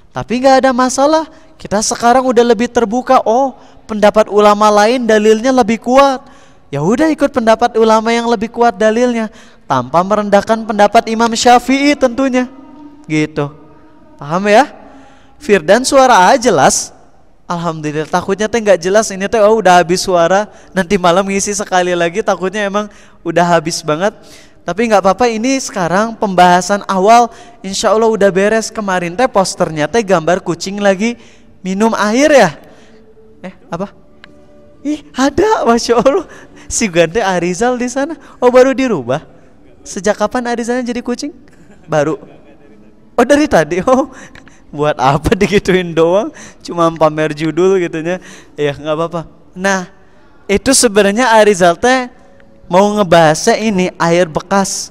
Tapi nggak ada masalah, kita sekarang udah lebih terbuka. Pendapat ulama lain dalilnya lebih kuat, ya udah ikut pendapat ulama yang lebih kuat dalilnya, tanpa merendahkan pendapat Imam Syafi'i tentunya. Gitu, paham ya? Firdan suara jelas. Alhamdulillah, takutnya teh nggak jelas ini teh udah habis suara, nanti malam ngisi sekali lagi takutnya emang udah habis banget. Tapi nggak apa-apa, ini sekarang pembahasan awal insya Allah udah beres. Kemarin teh posternya teh gambar kucing lagi minum air ya. Apa? Ada, masya Allah. Si Gante Arizal di sana. Baru dirubah. Sejak kapan Arizalnya jadi kucing? Baru. Dari tadi. Buat apa digituin doang, cuma pamer judul gitunya. Ya nggak apa-apa. Nah, itu sebenarnya Arizal teh mau ngebahasnya ini air bekas.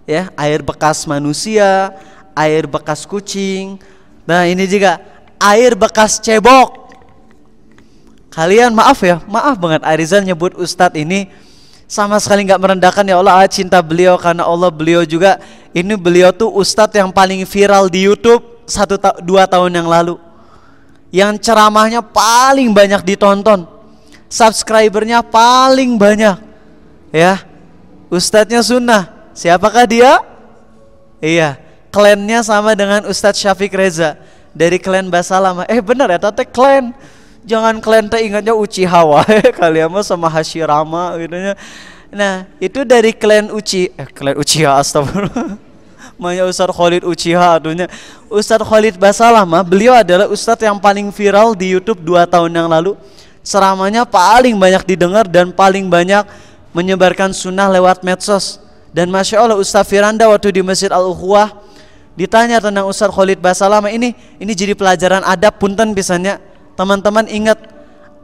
Ya, air bekas manusia, air bekas kucing. Nah, ini juga air bekas cebok. Kalian maaf banget Arizal nyebut Ustadz ini sama sekali nggak merendahkan, ya Allah, cinta beliau karena Allah, beliau juga ini beliau tuh Ustadz yang paling viral di YouTube 1-2 tahun yang lalu, yang ceramahnya paling banyak ditonton, subscribernya paling banyak. Ya, ustadznya sunnah. Siapakah dia? Iya, klannya sama dengan Ustadz Syafiq Reza dari klan Basalamah. Benar ya, tante klan. Jangan klan teh ingatnya Uchiha wae kalian mah sama Hashirama gitu nya. Nah, itu dari klan klan Uchiha, astagfirullah. Maya Ustadz Khalid Uchiha atunya. Ustadz Khalid Basalamah, beliau adalah ustadz yang paling viral di YouTube 2 tahun yang lalu. Ceramahnya paling banyak didengar dan paling banyak menyebarkan sunnah lewat medsos. Dan Masya Allah Ustadz Firanda waktu di Masjid Al-Ukhuwah ditanya tentang Ustadz Khalid Basalamah ini jadi pelajaran adab punten pisannya. Teman-teman ingat,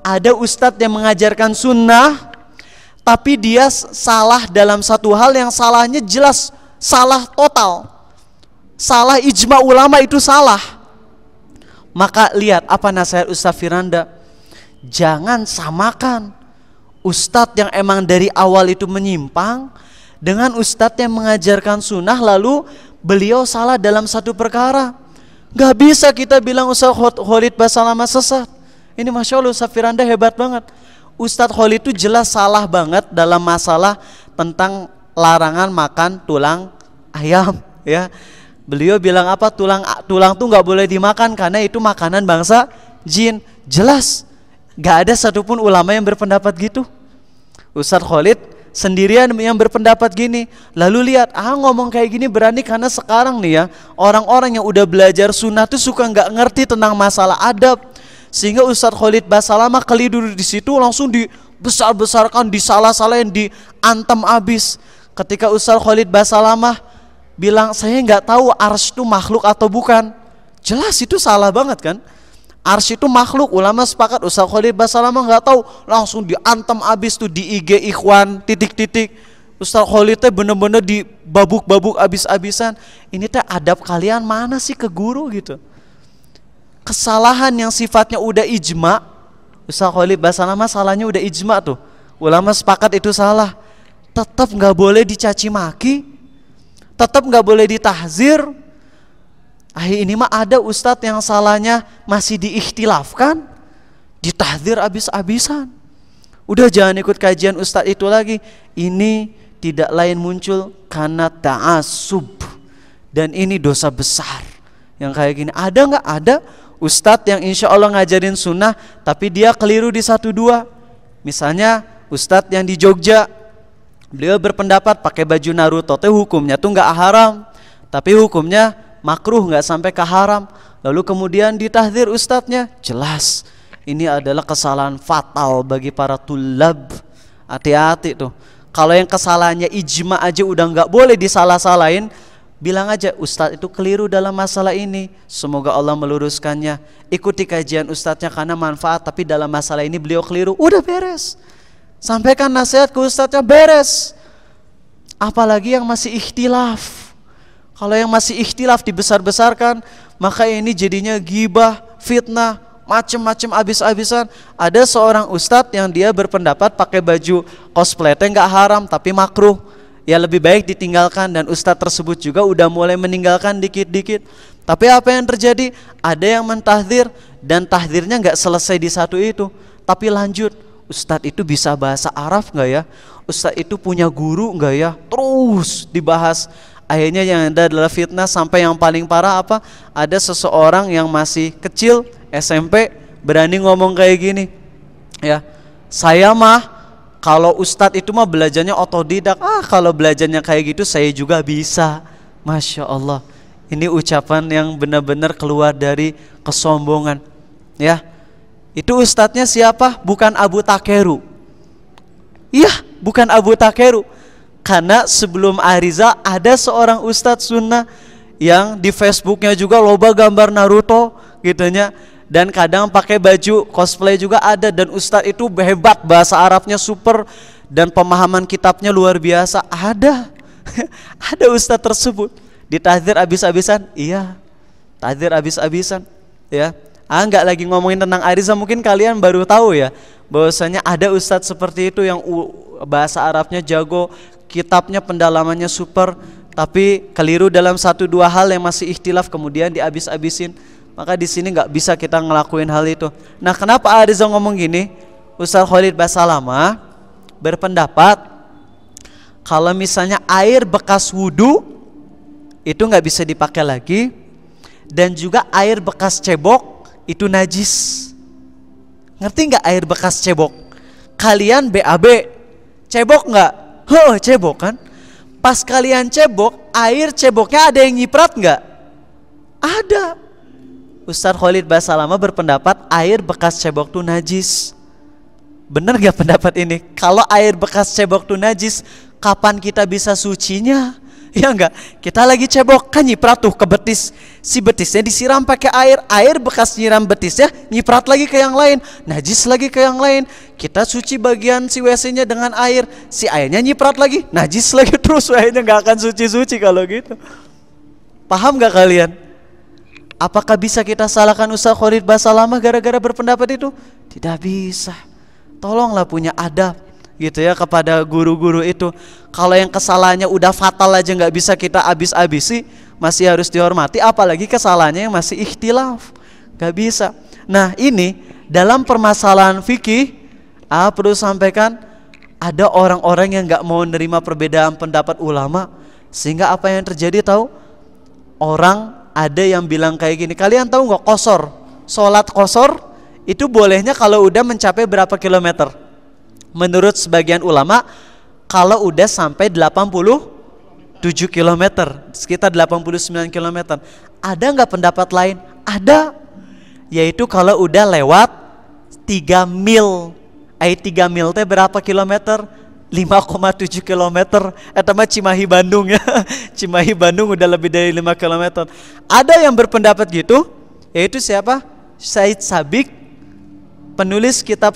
ada ustadz yang mengajarkan sunnah tapi dia salah dalam satu hal yang salahnya jelas salah total. Salah ijma ulama itu salah. Maka lihat apa nasihat Ustadz Firanda. Jangan samakan ustadz yang emang dari awal itu menyimpang dengan ustadz yang mengajarkan sunnah lalu beliau salah dalam satu perkara. Gak bisa kita bilang Ustadz Khalid Basalamah sesat. Ini Masya Allah Ustadz Firanda hebat banget. Ustadz Khalid itu jelas salah banget dalam masalah tentang larangan makan tulang ayam ya. Beliau bilang apa, tulang tuh gak boleh dimakan karena itu makanan bangsa jin. Jelas gak ada satupun ulama yang berpendapat gitu. Ustadz Khalid sendirian yang berpendapat gini. Lalu lihat, ngomong kayak gini berani karena sekarang nih ya, orang-orang yang udah belajar sunnah tuh suka nggak ngerti tentang masalah adab. Sehingga Ustadz Khalid Basalamah keliru di situ langsung dibesar-besarkan, disalah-salahin, diantem abis. Ketika Ustadz Khalid Basalamah bilang, saya nggak tahu arsy itu makhluk atau bukan. Jelas itu salah banget kan? Arsy itu makhluk, ulama sepakat. Ustadz Khalid Basalamah nggak tahu, langsung diantem abis tuh di IG Ikhwan titik-titik. Ustadz Khalid teh bener-bener dibabuk-babuk abis-abisan. Ini teh adab kalian mana sih ke guru gitu? Kesalahan yang sifatnya udah ijma, Ustadz Khalid Basalamah salahnya udah ijma tuh. Ulama sepakat itu salah. Tetap nggak boleh dicaci maki, tetap nggak boleh ditahzir. Ini mah ada ustadz yang salahnya masih diikhtilafkan, ditahdzir abis-abisan. Udah jangan ikut kajian ustadz itu lagi. Ini tidak lain muncul karena ta'assub. Dan ini dosa besar. Yang kayak gini ada nggak? Ada ustadz yang insya Allah ngajarin sunnah tapi dia keliru di 1-2. Misalnya ustadz yang di Jogja, beliau berpendapat pakai baju Naruto teh hukumnya tuh nggak haram, tapi hukumnya makruh, nggak sampai ke haram. Lalu kemudian ditahdzir ustadznya. Jelas ini adalah kesalahan fatal bagi para tulab. Hati-hati tuh. Kalau yang kesalahannya ijma aja udah nggak boleh disalah-salahin, bilang aja ustadz itu keliru dalam masalah ini, semoga Allah meluruskannya. Ikuti kajian ustadznya karena manfaat, tapi dalam masalah ini beliau keliru. Udah beres. Sampaikan nasihat ke ustadznya, beres. Apalagi yang masih ikhtilaf. Kalau yang masih ikhtilaf dibesar-besarkan, maka ini jadinya ghibah, fitnah, macem-macem abis-abisan. Ada seorang ustadz yang dia berpendapat pakai baju cosplay teh nggak haram tapi makruh. Ya lebih baik ditinggalkan, dan ustadz tersebut juga udah mulai meninggalkan dikit-dikit. Tapi apa yang terjadi? Ada yang mentahdzir dan tahdzirnya nggak selesai di satu itu, tapi lanjut. Ustadz itu bisa bahasa Arab nggak ya? Ustadz itu punya guru nggak ya? Terus dibahas. Akhirnya yang ada adalah fitnah, sampai yang paling parah apa? Ada seseorang yang masih kecil SMP berani ngomong kayak gini. Ya, saya mah kalau ustadz itu mah belajarnya otodidak. Kalau belajarnya kayak gitu saya juga bisa. Masya Allah. Ini ucapan yang benar-benar keluar dari kesombongan. Ya, itu ustadznya siapa? Bukan Abu Takeru. Iya, bukan Abu Takeru. Karena sebelum Ariza ada seorang ustadz sunnah yang di Facebooknya juga loba gambar Naruto gitunya, dan kadang pakai baju cosplay juga ada. Dan ustadz itu hebat, bahasa Arabnya super dan pemahaman kitabnya luar biasa. Ada ada ustadz tersebut ditahdzir abis-abisan. Iya, tahdzir abis-abisan ya. Nggak lagi ngomongin tentang Ariza, mungkin kalian baru tahu ya bahwasanya ada ustadz seperti itu yang bahasa Arabnya jago, kitabnya pendalamannya super, tapi keliru dalam 1-2 hal yang masih ikhtilaf kemudian diabis-abisin. Maka di sini nggak bisa kita ngelakuin hal itu. Nah, kenapa Ariza ngomong gini? Ustadz Khalid Basalamah berpendapat Kalau misalnya air bekas wudhu itu nggak bisa dipakai lagi, dan juga air bekas cebok itu najis. Ngerti nggak air bekas cebok? Kalian BAB cebok nggak? Cebok kan? Pas kalian cebok, air ceboknya ada yang nyiprat nggak? Ada. Ustadz Khalid Basalamah berpendapat air bekas cebok itu najis. Bener gak pendapat ini? Kalau air bekas cebok itu najis, kapan kita bisa sucinya? Ya enggak? Kita lagi cebok, kan nyiprat tuh ke betis. Si betisnya disiram pakai air. Air bekas nyiram betisnya nyiprat lagi ke yang lain, najis lagi ke yang lain. Kita suci bagian si WC-nya dengan air, si airnya nyiprat lagi, najis lagi. Terus airnya gak akan suci-suci kalau gitu. Paham gak kalian? Apakah bisa kita salahkan Ustaz Khalid Basalamah gara-gara berpendapat itu? Tidak bisa. Tolonglah punya adab gitu ya kepada guru-guru itu. Kalau yang kesalahannya udah fatal aja nggak bisa kita habis-habisi, masih harus dihormati, apalagi kesalahannya yang masih ikhtilaf, nggak bisa. Nah ini dalam permasalahan fikih, perlu sampaikan, ada orang-orang yang nggak mau menerima perbedaan pendapat ulama, sehingga apa yang terjadi tahu? Orang ada yang bilang kayak gini, kalian tahu nggak qashar? Sholat qashar itu bolehnya kalau udah mencapai berapa kilometer? Menurut sebagian ulama, kalau udah sampai 87 kilometer, sekitar 89 kilometer. Ada nggak pendapat lain? Ada, yaitu kalau udah lewat 3 mil. 3 mil teh berapa kilometer? 5,7 kilometer. Mah Cimahi Bandung ya. Cimahi Bandung udah lebih dari 5 kilometer. Ada yang berpendapat gitu, yaitu siapa? Said Sabiq, penulis kitab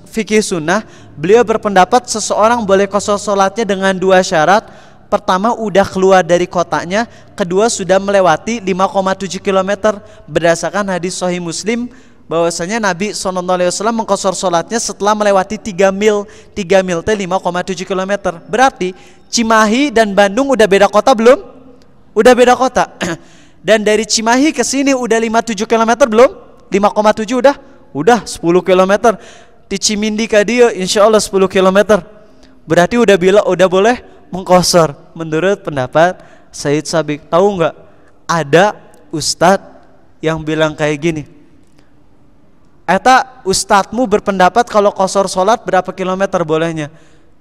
fikih sunnah. Beliau berpendapat seseorang boleh qashar sholatnya dengan 2 syarat. Pertama, udah keluar dari kotanya. Kedua, sudah melewati 5,7 km. Berdasarkan hadis Sahih Muslim, bahwasanya Nabi SAW mengqashar sholatnya setelah melewati 3 mil. 3 mil itu 5,7 km. Berarti Cimahi dan Bandung udah beda kota belum? Udah beda kota. Dan dari Cimahi ke sini udah 57 km belum? 5,7 udah? Udah 10 km. Di Cimindi ka dia insya Allah 10 km. Berarti udah boleh mengqashar menurut pendapat Said Sabiq. Tahu nggak? Ada ustadz yang bilang kayak gini, eta ustadzmu berpendapat kalau qashar sholat berapa kilometer bolehnya?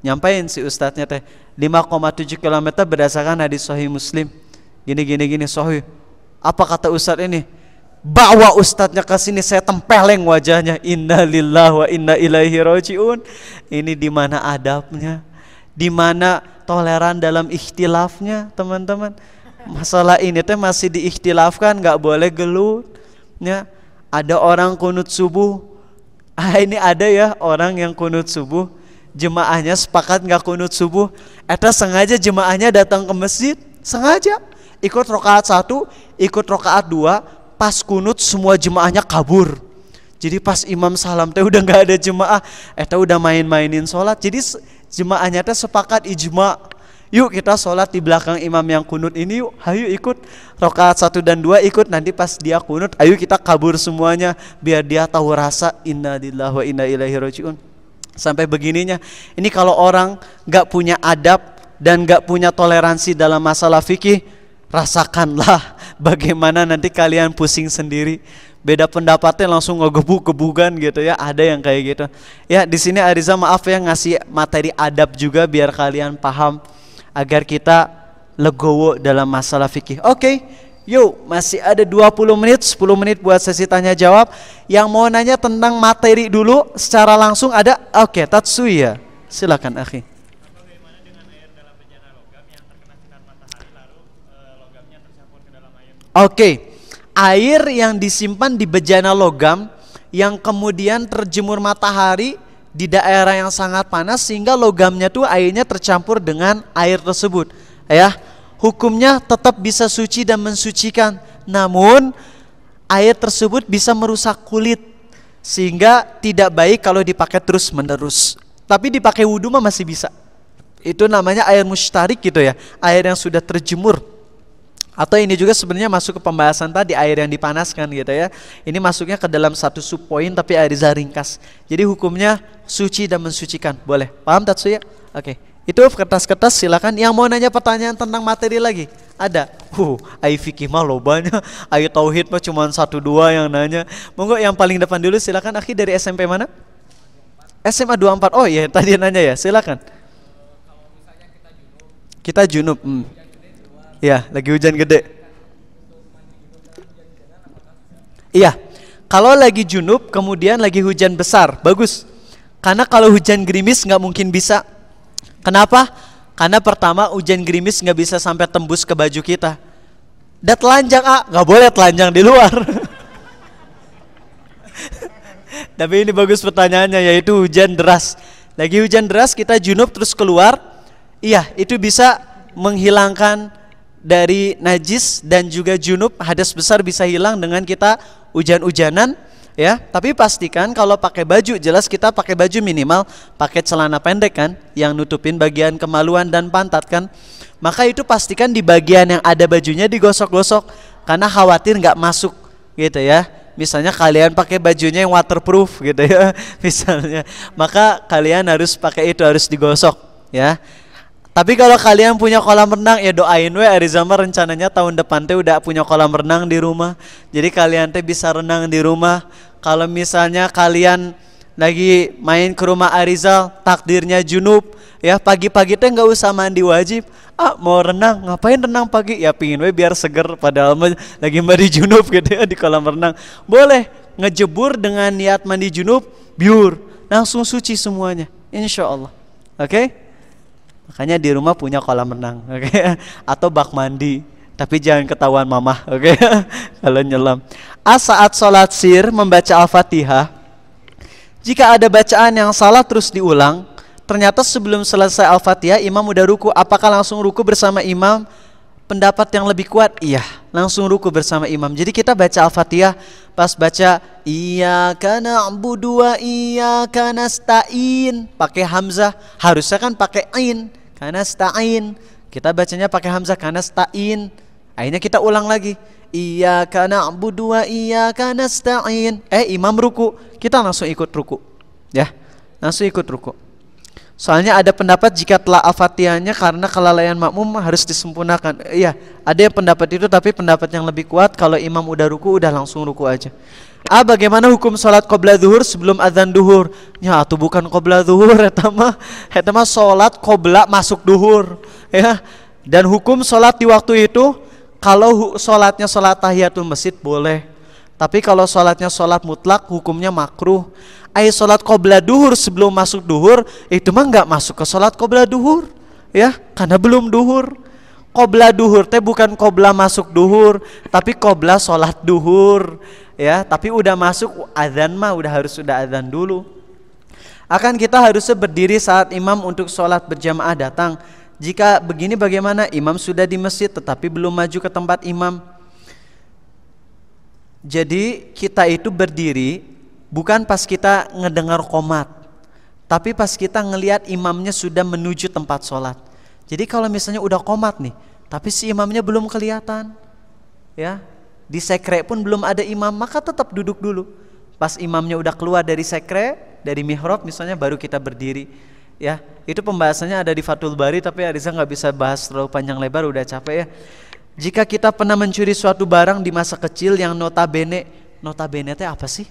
Nyampain si ustadznya teh 5,7 km berdasarkan hadis Sahih Muslim. Gini sahih. Apa kata ustadz ini? Bawa ustadznya ke sini, saya tempeleng wajahnya. Innalillahi wa inna ilaihi rajiun. Ini di mana adabnya? Di mana toleran dalam ikhtilafnya, teman-teman? Masalah ini teh masih diikhtilafkan, nggak boleh gelut. Ya, ada orang kunut subuh. Ini ada ya orang yang kunut subuh, jemaahnya sepakat nggak kunut subuh. Eta sengaja jemaahnya datang ke masjid, sengaja ikut rakaat 1, ikut rakaat 2. Pas kunut semua jemaahnya kabur. Jadi pas imam salam teh udah nggak ada jemaah, udah mainin sholat. Jadi jemaahnya teh sepakat ijma, yuk kita sholat di belakang imam yang kunut ini yuk, ayo ikut rakaat 1 dan 2 ikut. Nanti pas dia kunut, ayo kita kabur semuanya biar dia tahu rasa innalillahi wa inna ilaihi rajiun. Sampai begininya. Ini kalau orang nggak punya adab dan nggak punya toleransi dalam masalah fikih, rasakanlah bagaimana nanti kalian pusing sendiri. Beda pendapatnya langsung ngegebuk-gebukan gitu ya. Ada yang kayak gitu. Ya di sini Ariza maaf ya ngasih materi adab juga biar kalian paham agar kita legowo dalam masalah fikih. Oke, yuk masih ada 20 menit, 10 menit buat sesi tanya jawab. Yang mau nanya tentang materi dulu secara langsung ada? Oke, Tatsuya. Silakan akhi. Oke, air yang disimpan di bejana logam yang kemudian terjemur matahari di daerah yang sangat panas sehingga logamnya tuh airnya tercampur dengan air tersebut. Ya, hukumnya tetap bisa suci dan mensucikan. Namun air tersebut bisa merusak kulit sehingga tidak baik kalau dipakai terus-menerus. Tapi dipakai wudhu mah masih bisa. Itu namanya air mustarik gitu ya, air yang sudah terjemur. Atau ini juga sebenarnya masuk ke pembahasan tadi air yang dipanaskan gitu ya. Ini masuknya ke dalam satu subpoin tapi Ariza ringkas. Jadi hukumnya suci dan mensucikan. Boleh? Paham Tatsuya? Oke. Itu kertas-kertas silakan. Yang mau nanya pertanyaan tentang materi lagi? Ada. Ai fikih mah lobanya. Ai tauhid mah cuma 1-2 yang nanya. Monggo yang paling depan dulu silakan. Akhi dari SMP mana? SMA 24. Oh iya tadi nanya ya. Silakan. Kita junub. Iya, lagi hujan gede. Iya. Kalau lagi junub kemudian lagi hujan besar, bagus. Karena kalau hujan gerimis nggak mungkin bisa. Kenapa? Karena pertama hujan gerimis nggak bisa sampai tembus ke baju kita. Dan telanjang nggak boleh telanjang di luar. Tapi ini bagus pertanyaannya, yaitu hujan deras. Lagi hujan deras kita junub terus keluar. Iya, itu bisa menghilangkan dari najis dan juga junub. Hadas besar bisa hilang dengan kita hujan-hujanan. Ya, tapi pastikan kalau pakai baju, jelas kita pakai baju minimal pakai celana pendek kan, yang nutupin bagian kemaluan dan pantat kan. Maka itu pastikan di bagian yang ada bajunya digosok-gosok, karena khawatir nggak masuk gitu ya. Misalnya kalian pakai bajunya yang waterproof gitu ya, misalnya, maka kalian harus pakai itu, harus digosok ya. Tapi kalau kalian punya kolam renang, ya doain we Arizama rencananya tahun depan teh udah punya kolam renang di rumah. Jadi kalian teh bisa renang di rumah. Kalau misalnya kalian lagi main ke rumah Arizal, takdirnya junub, ya pagi-pagi teh nggak usah mandi wajib. Mau renang, ngapain renang pagi? Ya pingin we biar seger, padahal lagi mandi junub gitu ya di kolam renang. Boleh ngejebur dengan niat mandi junub, biur, langsung suci semuanya, insya Allah. Oke? Makanya di rumah punya kolam renang, oke? Atau bak mandi, tapi jangan ketahuan mamah, oke? Kalau nyelam. Saat sholat sir membaca Al-Fatihah, jika ada bacaan yang salah terus diulang, ternyata sebelum selesai Al-Fatihah imam udah ruku, apakah langsung ruku bersama imam? Pendapat yang lebih kuat, iya, langsung ruku bersama imam. Jadi kita baca Al-Fatihah, pas baca Iyyaka na'budu wa iyyaka nasta'in, pakai hamzah, harusnya kan pakai ain, karena nasta'in. Kita bacanya pakai hamzah karena nasta'in. Akhirnya kita ulang lagi. Iyyaka na'budu wa iyyaka nasta'in. Imam ruku, kita langsung ikut ruku. Ya, langsung ikut ruku. Soalnya ada pendapat jika telah Al-Fatihahnya karena kelalaian makmum harus disempurnakan. Iya, ada yang pendapat itu, tapi pendapat yang lebih kuat kalau imam udah ruku udah langsung ruku aja. Bagaimana hukum sholat qobla zuhur sebelum azan duhur? Ya, atau bukan qobla zuhur, eta mah sholat qobla masuk duhur, ya. Dan hukum sholat di waktu itu, kalau sholatnya sholat tahiyatul masjid boleh. Tapi kalau sholatnya sholat mutlak hukumnya makruh. Sholat qobla duhur sebelum masuk duhur itu mah nggak masuk ke sholat qobla duhur, ya, karena belum duhur. Qobla duhur teh bukan qobla masuk duhur, tapi qobla sholat duhur, ya. Tapi udah masuk azan mah harus azan dulu. Akan kita harusnya berdiri saat imam untuk sholat berjamaah datang. Jika begini bagaimana? Imam sudah di masjid tetapi belum maju ke tempat imam. Jadi kita itu berdiri bukan pas kita ngedengar qomat, tapi pas kita ngelihat imamnya sudah menuju tempat sholat. Jadi kalau misalnya udah qomat nih, tapi si imamnya belum kelihatan, ya, di sekre pun belum ada imam, maka tetap duduk dulu. Pas imamnya udah keluar dari sekre, dari mihrab misalnya, baru kita berdiri. Ya, itu pembahasannya ada di Fathul Bari, tapi Ariza nggak bisa bahas terlalu panjang lebar, udah capek ya. Jika kita pernah mencuri suatu barang di masa kecil yang notabene teh apa sih?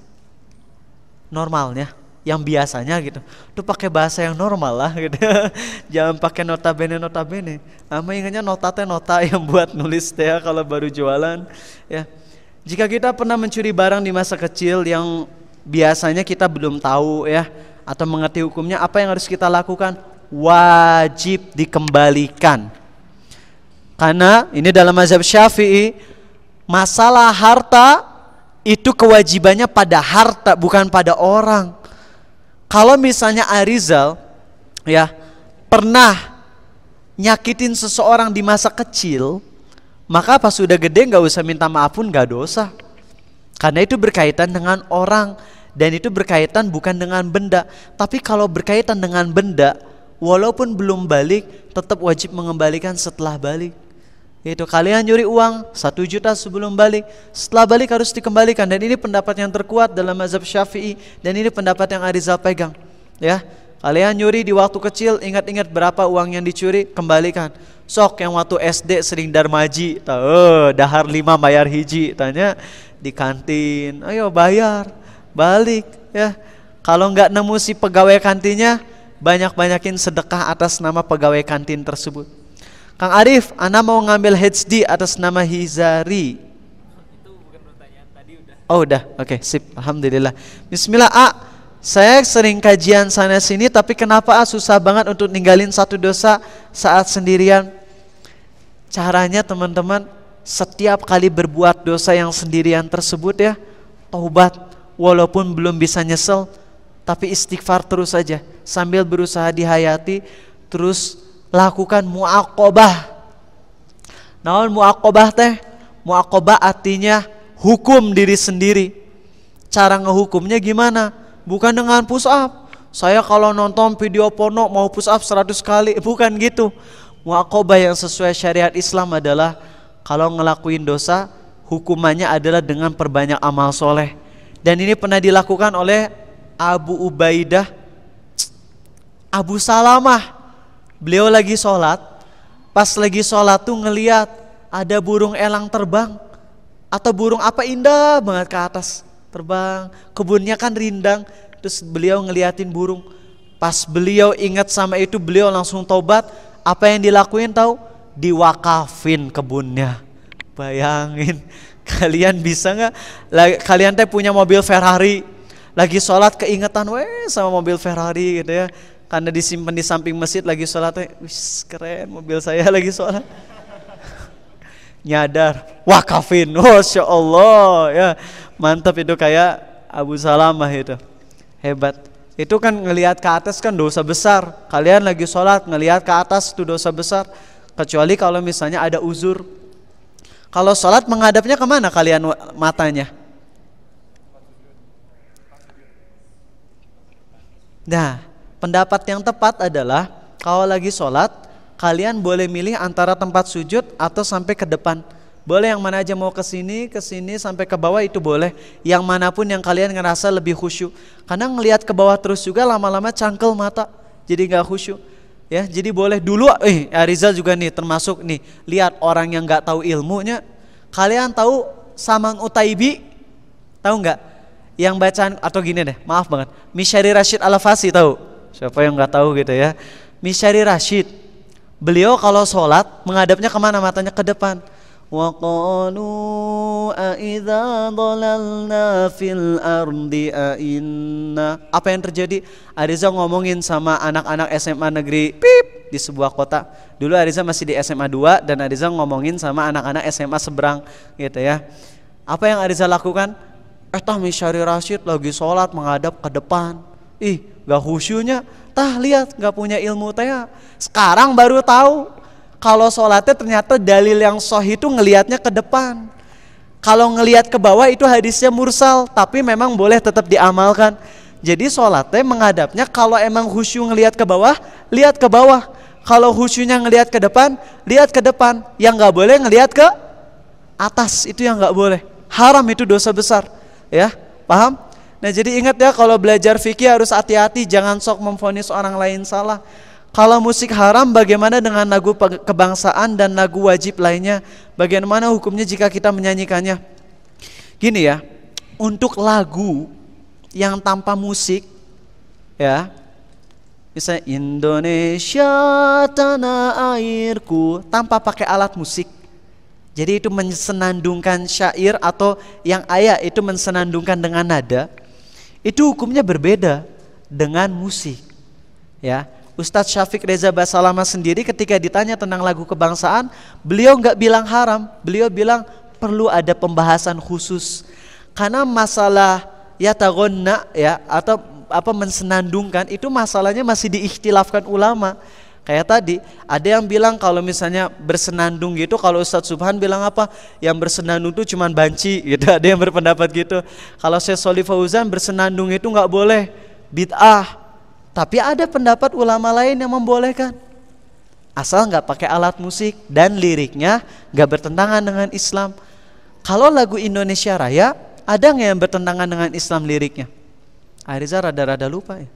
Normalnya, yang biasanya gitu. Tuh pakai bahasa yang normal lah gitu. Jangan pakai notabene. Ingatnya nota teh nota yang buat nulis teh ya, kalau baru jualan ya. Jika kita pernah mencuri barang di masa kecil yang biasanya kita belum tahu ya, atau mengerti hukumnya, apa yang harus kita lakukan? Wajib dikembalikan. Karena ini dalam mazhab Syafi'i, masalah harta itu kewajibannya pada harta, bukan pada orang. Kalau misalnya Arizal ya pernah nyakitin seseorang di masa kecil, maka pas sudah gede nggak usah minta maaf pun nggak dosa. Karena itu berkaitan dengan orang, dan itu berkaitan bukan dengan benda. Tapi kalau berkaitan dengan benda, walaupun belum balik, tetap wajib mengembalikan setelah balik. Itu kalian nyuri uang 1 juta sebelum balik, setelah balik harus dikembalikan. Dan ini pendapat yang terkuat dalam mazhab Syafi'i, dan ini pendapat yang Arizal pegang, ya. Kalian nyuri di waktu kecil, ingat-ingat berapa uang yang dicuri, kembalikan. Sok yang waktu SD sering darmaji, dahar 5 bayar hiji, tanya di kantin, ayo bayar, balik ya. Kalau nggak nemu si pegawai kantinnya, banyak-banyakin sedekah atas nama pegawai kantin tersebut. Kang Arif, ana mau ngambil HD atas nama Hizari. Itu bukan pertanyaan tadi udah. Oh udah, oke, sip, alhamdulillah. Bismillah, saya sering kajian sana sini, tapi kenapa susah banget untuk ninggalin satu dosa saat sendirian? Caranya teman-teman, setiap kali berbuat dosa yang sendirian tersebut ya, taubat, walaupun belum bisa nyesel, tapi istighfar terus saja, sambil berusaha dihayati, terus lakukan mu'aqobah. Naon mu'aqobah teh? Mu'aqobah artinya hukum diri sendiri. Cara ngehukumnya gimana? Bukan dengan push up. Saya kalau nonton video porno mau push up 100 kali, bukan gitu. Mu'aqobah yang sesuai syariat Islam adalah kalau ngelakuin dosa, hukumannya adalah dengan perbanyak amal soleh. Dan ini pernah dilakukan oleh Abu Ubaidah Abu Salamah. Beliau lagi sholat, pas lagi sholat tuh ngeliat ada burung elang terbang, atau burung apa indah banget ke atas terbang, kebunnya kan rindang. Terus beliau ngeliatin burung. Pas beliau ingat sama itu, beliau langsung taubat. Apa yang dilakuin tahu? Diwakafin kebunnya. Bayangin, kalian bisa nggak? Kalian teh punya mobil Ferrari, lagi sholat keingetan sama mobil Ferrari gitu ya, karena disimpan di samping masjid lagi sholat, wis keren mobil saya lagi sholat. Nyadar, wakafin, Masya Allah ya, mantap itu, kayak Abu Salamah itu, hebat. Itu kan ngelihat ke atas kan dosa besar. Kalian lagi sholat ngelihat ke atas itu dosa besar, kecuali kalau misalnya ada uzur. Kalau sholat menghadapnya kemana kalian matanya? Nah, pendapat yang tepat adalah kalau lagi sholat, kalian boleh milih antara tempat sujud atau sampai ke depan. Boleh yang mana aja, mau ke sini sampai ke bawah itu boleh. Yang manapun yang kalian ngerasa lebih khusyuk. Karena ngelihat ke bawah terus juga lama-lama cangkel mata, jadi nggak khusyuk. Ya, jadi boleh dulu. Rizal juga nih termasuk nih. Lihat orang yang nggak tahu ilmunya. Kalian tahu Saman Utaibi? Tahu nggak? Yang bacaan atau gini deh, maaf banget. Misyari Rashid Al-Fasi tahu? Siapa yang nggak tahu gitu ya? Misyari Rashid. Beliau kalau sholat menghadapnya kemana? Matanya ke depan. Wa qalu a idza dhalalna fil ardi a inna. Apa yang terjadi? Ariza ngomongin sama anak-anak SMA negeri di sebuah kota. Dulu Ariza masih di SMA 2 dan Ariza ngomongin sama anak-anak SMA seberang gitu ya. Apa yang Ariza lakukan? Misyari Rashid lagi sholat menghadap ke depan. Gak khusyunya. Lihat gak punya ilmu teh. Sekarang baru tahu kalau sholatnya ternyata dalil yang sahih itu ngelihatnya ke depan. Kalau ngelihat ke bawah itu hadisnya mursal, tapi memang boleh tetap diamalkan. Jadi sholatnya menghadapnya, kalau emang khusyuk ngelihat ke bawah, lihat ke bawah. Kalau khusyuknya ngelihat ke depan, lihat ke depan. Yang gak boleh ngelihat ke atas, itu yang gak boleh. Haram, itu dosa besar. Ya, paham? Nah, jadi ingat ya, kalau belajar fikih harus hati-hati, jangan sok memvonis orang lain salah. Kalau musik haram, bagaimana dengan lagu kebangsaan dan lagu wajib lainnya? Bagaimana hukumnya jika kita menyanyikannya? Gini ya, untuk lagu yang tanpa musik, ya, misalnya Indonesia tanah airku, tanpa pakai alat musik. Jadi itu mensenandungkan syair, atau yang ayat itu mensenandungkan dengan nada. Itu hukumnya berbeda dengan musik. Ya, Ustadz Syafiq Reza Basalamah sendiri ketika ditanya tentang lagu kebangsaan, beliau nggak bilang haram, beliau bilang perlu ada pembahasan khusus. Karena masalah yatagonna ya, atau apa mensenandungkan, itu masalahnya masih diikhtilafkan ulama. Kayak tadi, ada yang bilang kalau misalnya bersenandung gitu, kalau Ustadz Subhan bilang apa? Yang bersenandung itu cuman banci gitu, ada yang berpendapat gitu. Kalau Syekh Shalih Fauzan bersenandung itu nggak boleh, bid'ah. Tapi ada pendapat ulama lain yang membolehkan, asal nggak pakai alat musik dan liriknya nggak bertentangan dengan Islam. Kalau lagu Indonesia Raya, ada nggak yang bertentangan dengan Islam liriknya? Ariza rada-rada lupa ya.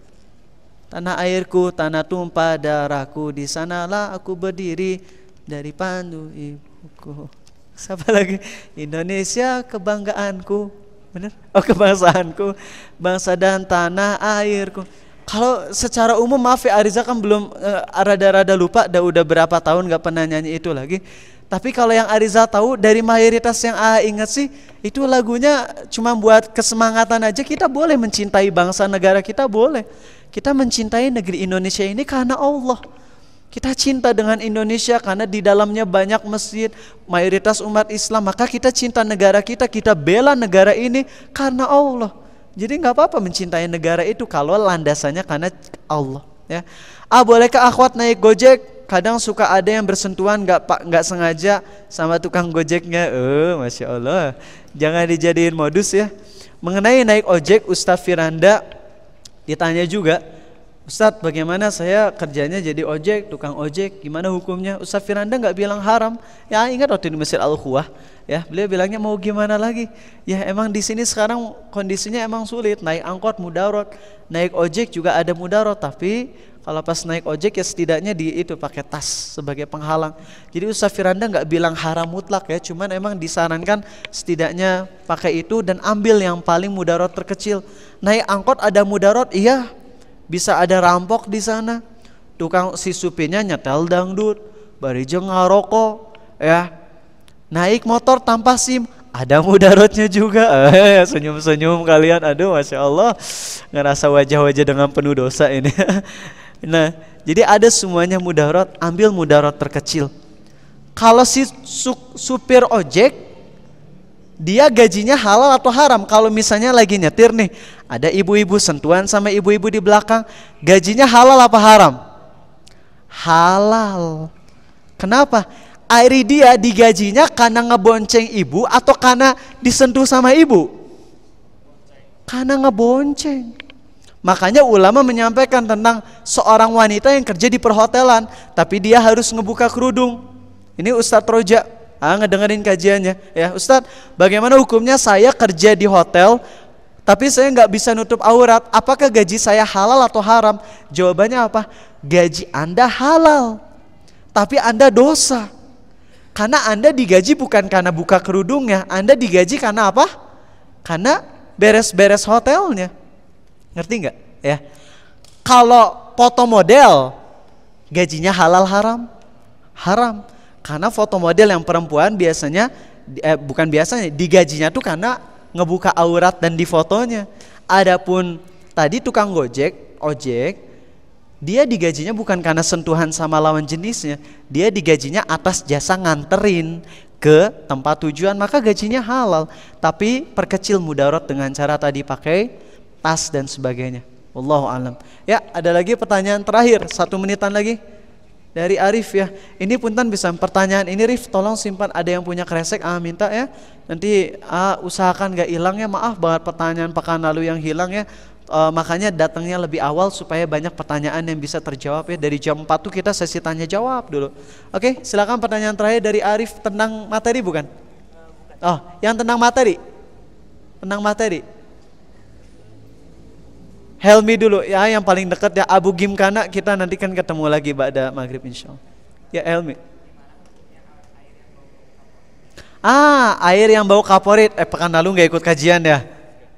Tanah airku, tanah tumpah darahku, di sanalah aku berdiri dari pandu ibuku. Siapa lagi? Indonesia kebanggaanku. Bener? Oh, kebangsaanku, bangsa dan tanah airku. Kalau secara umum maaf ya Ariza kan belum rada-rada lupa, udah berapa tahun gak pernah nyanyi itu lagi. Tapi kalau yang Ariza tahu dari mayoritas yang ingat sih, itu lagunya cuma buat kesemangatan aja. Kita boleh mencintai bangsa negara kita, boleh. Kita mencintai negeri Indonesia ini karena Allah. Kita cinta dengan Indonesia karena di dalamnya banyak masjid, mayoritas umat Islam. Maka kita cinta negara kita bela negara ini karena Allah. Jadi nggak apa-apa mencintai negara itu kalau landasannya karena Allah. Ya. Bolehkah akhwat naik Gojek? Kadang suka ada yang bersentuhan nggak sengaja sama tukang Gojeknya. Masya Allah. Jangan dijadiin modus ya. Mengenai naik ojek, Ustadz Firanda ditanya juga, Ustadz bagaimana saya kerjanya jadi ojek, tukang ojek, gimana hukumnya? Ustadz Firanda nggak bilang haram. Ya ingat waktu di Masjid Al-Khuwah, ya beliau bilangnya mau gimana lagi? Ya emang di sini sekarang kondisinya emang sulit, naik angkot mudarat, naik ojek juga ada mudarat, tapi kalau pas naik ojek ya setidaknya itu pakai tas sebagai penghalang. Jadi Ustadz Firanda nggak bilang haram mutlak ya, cuman emang disarankan setidaknya pakai itu dan ambil yang paling mudarat terkecil. Naik angkot ada mudarat, iya. Bisa ada rampok di sana. Tukang si supirnya nyetel dangdut, barijeng ngarokok, ya. Naik motor tanpa SIM, ada mudaratnya juga. Senyum-senyum kalian, aduh masya Allah, ngerasa wajah-wajah dengan penuh dosa ini. Nah, jadi ada semuanya mudarat, ambil mudarat terkecil. Kalau si supir ojek, dia gajinya halal atau haram? Kalau misalnya lagi nyetir nih, ada ibu-ibu sentuhan sama ibu-ibu di belakang, gajinya halal apa haram? Halal. Kenapa? Airi dia digajinya karena ngebonceng ibu atau karena disentuh sama ibu? Karena ngebonceng. Makanya ulama menyampaikan tentang seorang wanita yang kerja di perhotelan, tapi dia harus ngebuka kerudung. Ini Ustadz Roja ngedengerin kajiannya, ya Ustadz, bagaimana hukumnya saya kerja di hotel tapi saya nggak bisa nutup aurat, apakah gaji saya halal atau haram? Jawabannya apa? Gaji Anda halal, tapi Anda dosa, karena Anda digaji bukan karena buka kerudungnya, Anda digaji karena apa? Karena beres-beres hotelnya. Ngerti nggak? Ya. Kalau foto model gajinya halal haram? Haram. Karena foto model yang perempuan biasanya bukan biasanya, digajinya tuh karena ngebuka aurat dan di fotonya. Adapun tadi tukang ojek, dia digajinya bukan karena sentuhan sama lawan jenisnya, dia digajinya atas jasa nganterin ke tempat tujuan, maka gajinya halal. Tapi perkecil mudarat dengan cara tadi pakai tas dan sebagainya. Wallahu alam. Ya, ada lagi pertanyaan terakhir, 1 menitan lagi. Dari Arif ya, ini punten bisa pertanyaan ini Rif, tolong simpan, ada yang punya kresek minta ya, nanti usahakan gak hilang ya, maaf banget pertanyaan pekan lalu yang hilang ya, makanya datangnya lebih awal supaya banyak pertanyaan yang bisa terjawab ya. Dari jam 4 tuh kita sesi tanya jawab dulu. Oke, silakan pertanyaan terakhir dari Arif, tentang materi bukan? Oh, yang tentang materi, Helmi dulu ya, yang paling dekat ya, Abu Gimkana, kita nanti kan ketemu lagi pada maghrib insyaallah. Ya Helmi. Air yang bau kaporit. Pekan lalu nggak ikut kajian ya,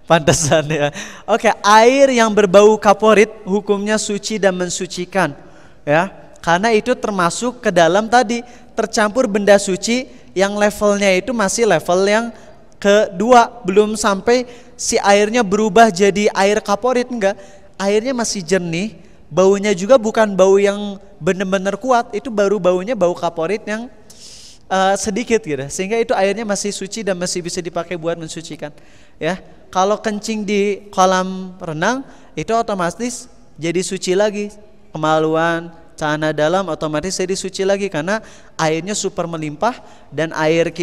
pantesan ya. Oke, air yang berbau kaporit hukumnya suci dan mensucikan ya, karena itu termasuk ke dalam tadi tercampur benda suci yang levelnya itu masih level yang kedua, belum sampai si airnya berubah jadi air kaporit, enggak. Airnya masih jernih, baunya juga bukan bau yang benar-benar kuat, itu baru baunya bau kaporit yang sedikit gitu. Sehingga itu airnya masih suci dan masih bisa dipakai buat mensucikan. Ya, kalau kencing di kolam renang itu otomatis jadi suci lagi. Kemaluan, celana dalam otomatis jadi suci lagi karena airnya super melimpah dan air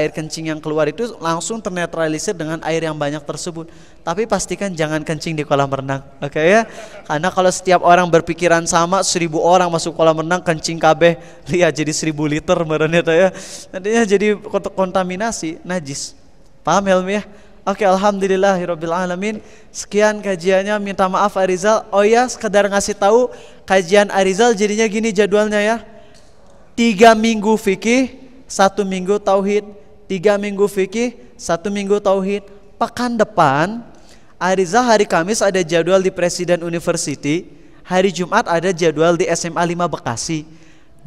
kencing yang keluar itu langsung ternetralisir dengan air yang banyak tersebut. Tapi pastikan jangan kencing di kolam renang, oke ya? Karena kalau setiap orang berpikiran sama, 1000 orang masuk kolam renang kencing kabeh, lihat jadi 1000 liter merenya ya. Nantinya jadi kontaminasi najis. Paham Helmi ya? Oke, alhamdulillahirabbil alamin. Sekian kajiannya. Minta maaf Arizal. Oh ya, sekedar ngasih tahu kajian Arizal jadinya gini jadwalnya ya. 3 minggu fikih, 1 minggu tauhid. 3 minggu fikih, 1 minggu tauhid. Pekan depan Arizal hari Kamis ada jadwal di Presiden University. Hari Jumat ada jadwal di SMA 5 Bekasi.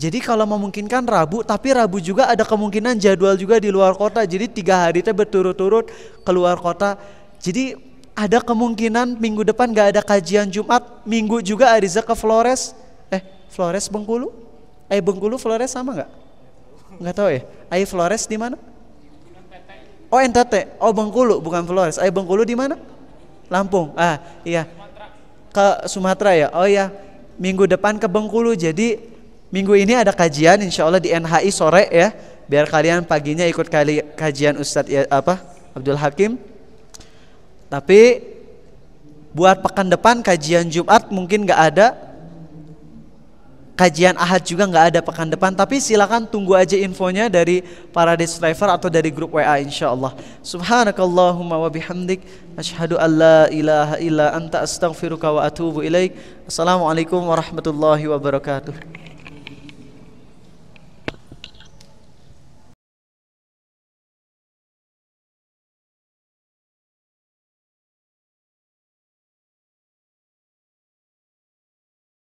Jadi kalau memungkinkan Rabu, tapi Rabu juga ada kemungkinan jadwal juga di luar kota. Jadi 3 hari itu berturut-turut keluar kota. Jadi ada kemungkinan minggu depan gak ada kajian Jumat. Minggu juga Ariza ke Flores. Flores Bengkulu? Bengkulu Flores sama gak? Gak tahu ya. Flores di mana? Oh NTT. Oh Bengkulu bukan Flores. Bengkulu di mana? Lampung. Iya. Ke Sumatera ya. Oh ya. Minggu depan ke Bengkulu. Jadi minggu ini ada kajian insya Allah di NHI sore ya, biar kalian paginya ikut kajian Ustadz Abdul Hakim. Tapi buat pekan depan kajian Jumat mungkin nggak ada, kajian Ahad juga nggak ada pekan depan. Tapi silakan tunggu aja infonya dari Paradise Driver atau dari grup WA insya Allah. Subhanakallahumma wa bihamdik, asyhadu an la ilaha illa anta astaghfiruka wa atubu ilaik. Assalamualaikum warahmatullahi wabarakatuh.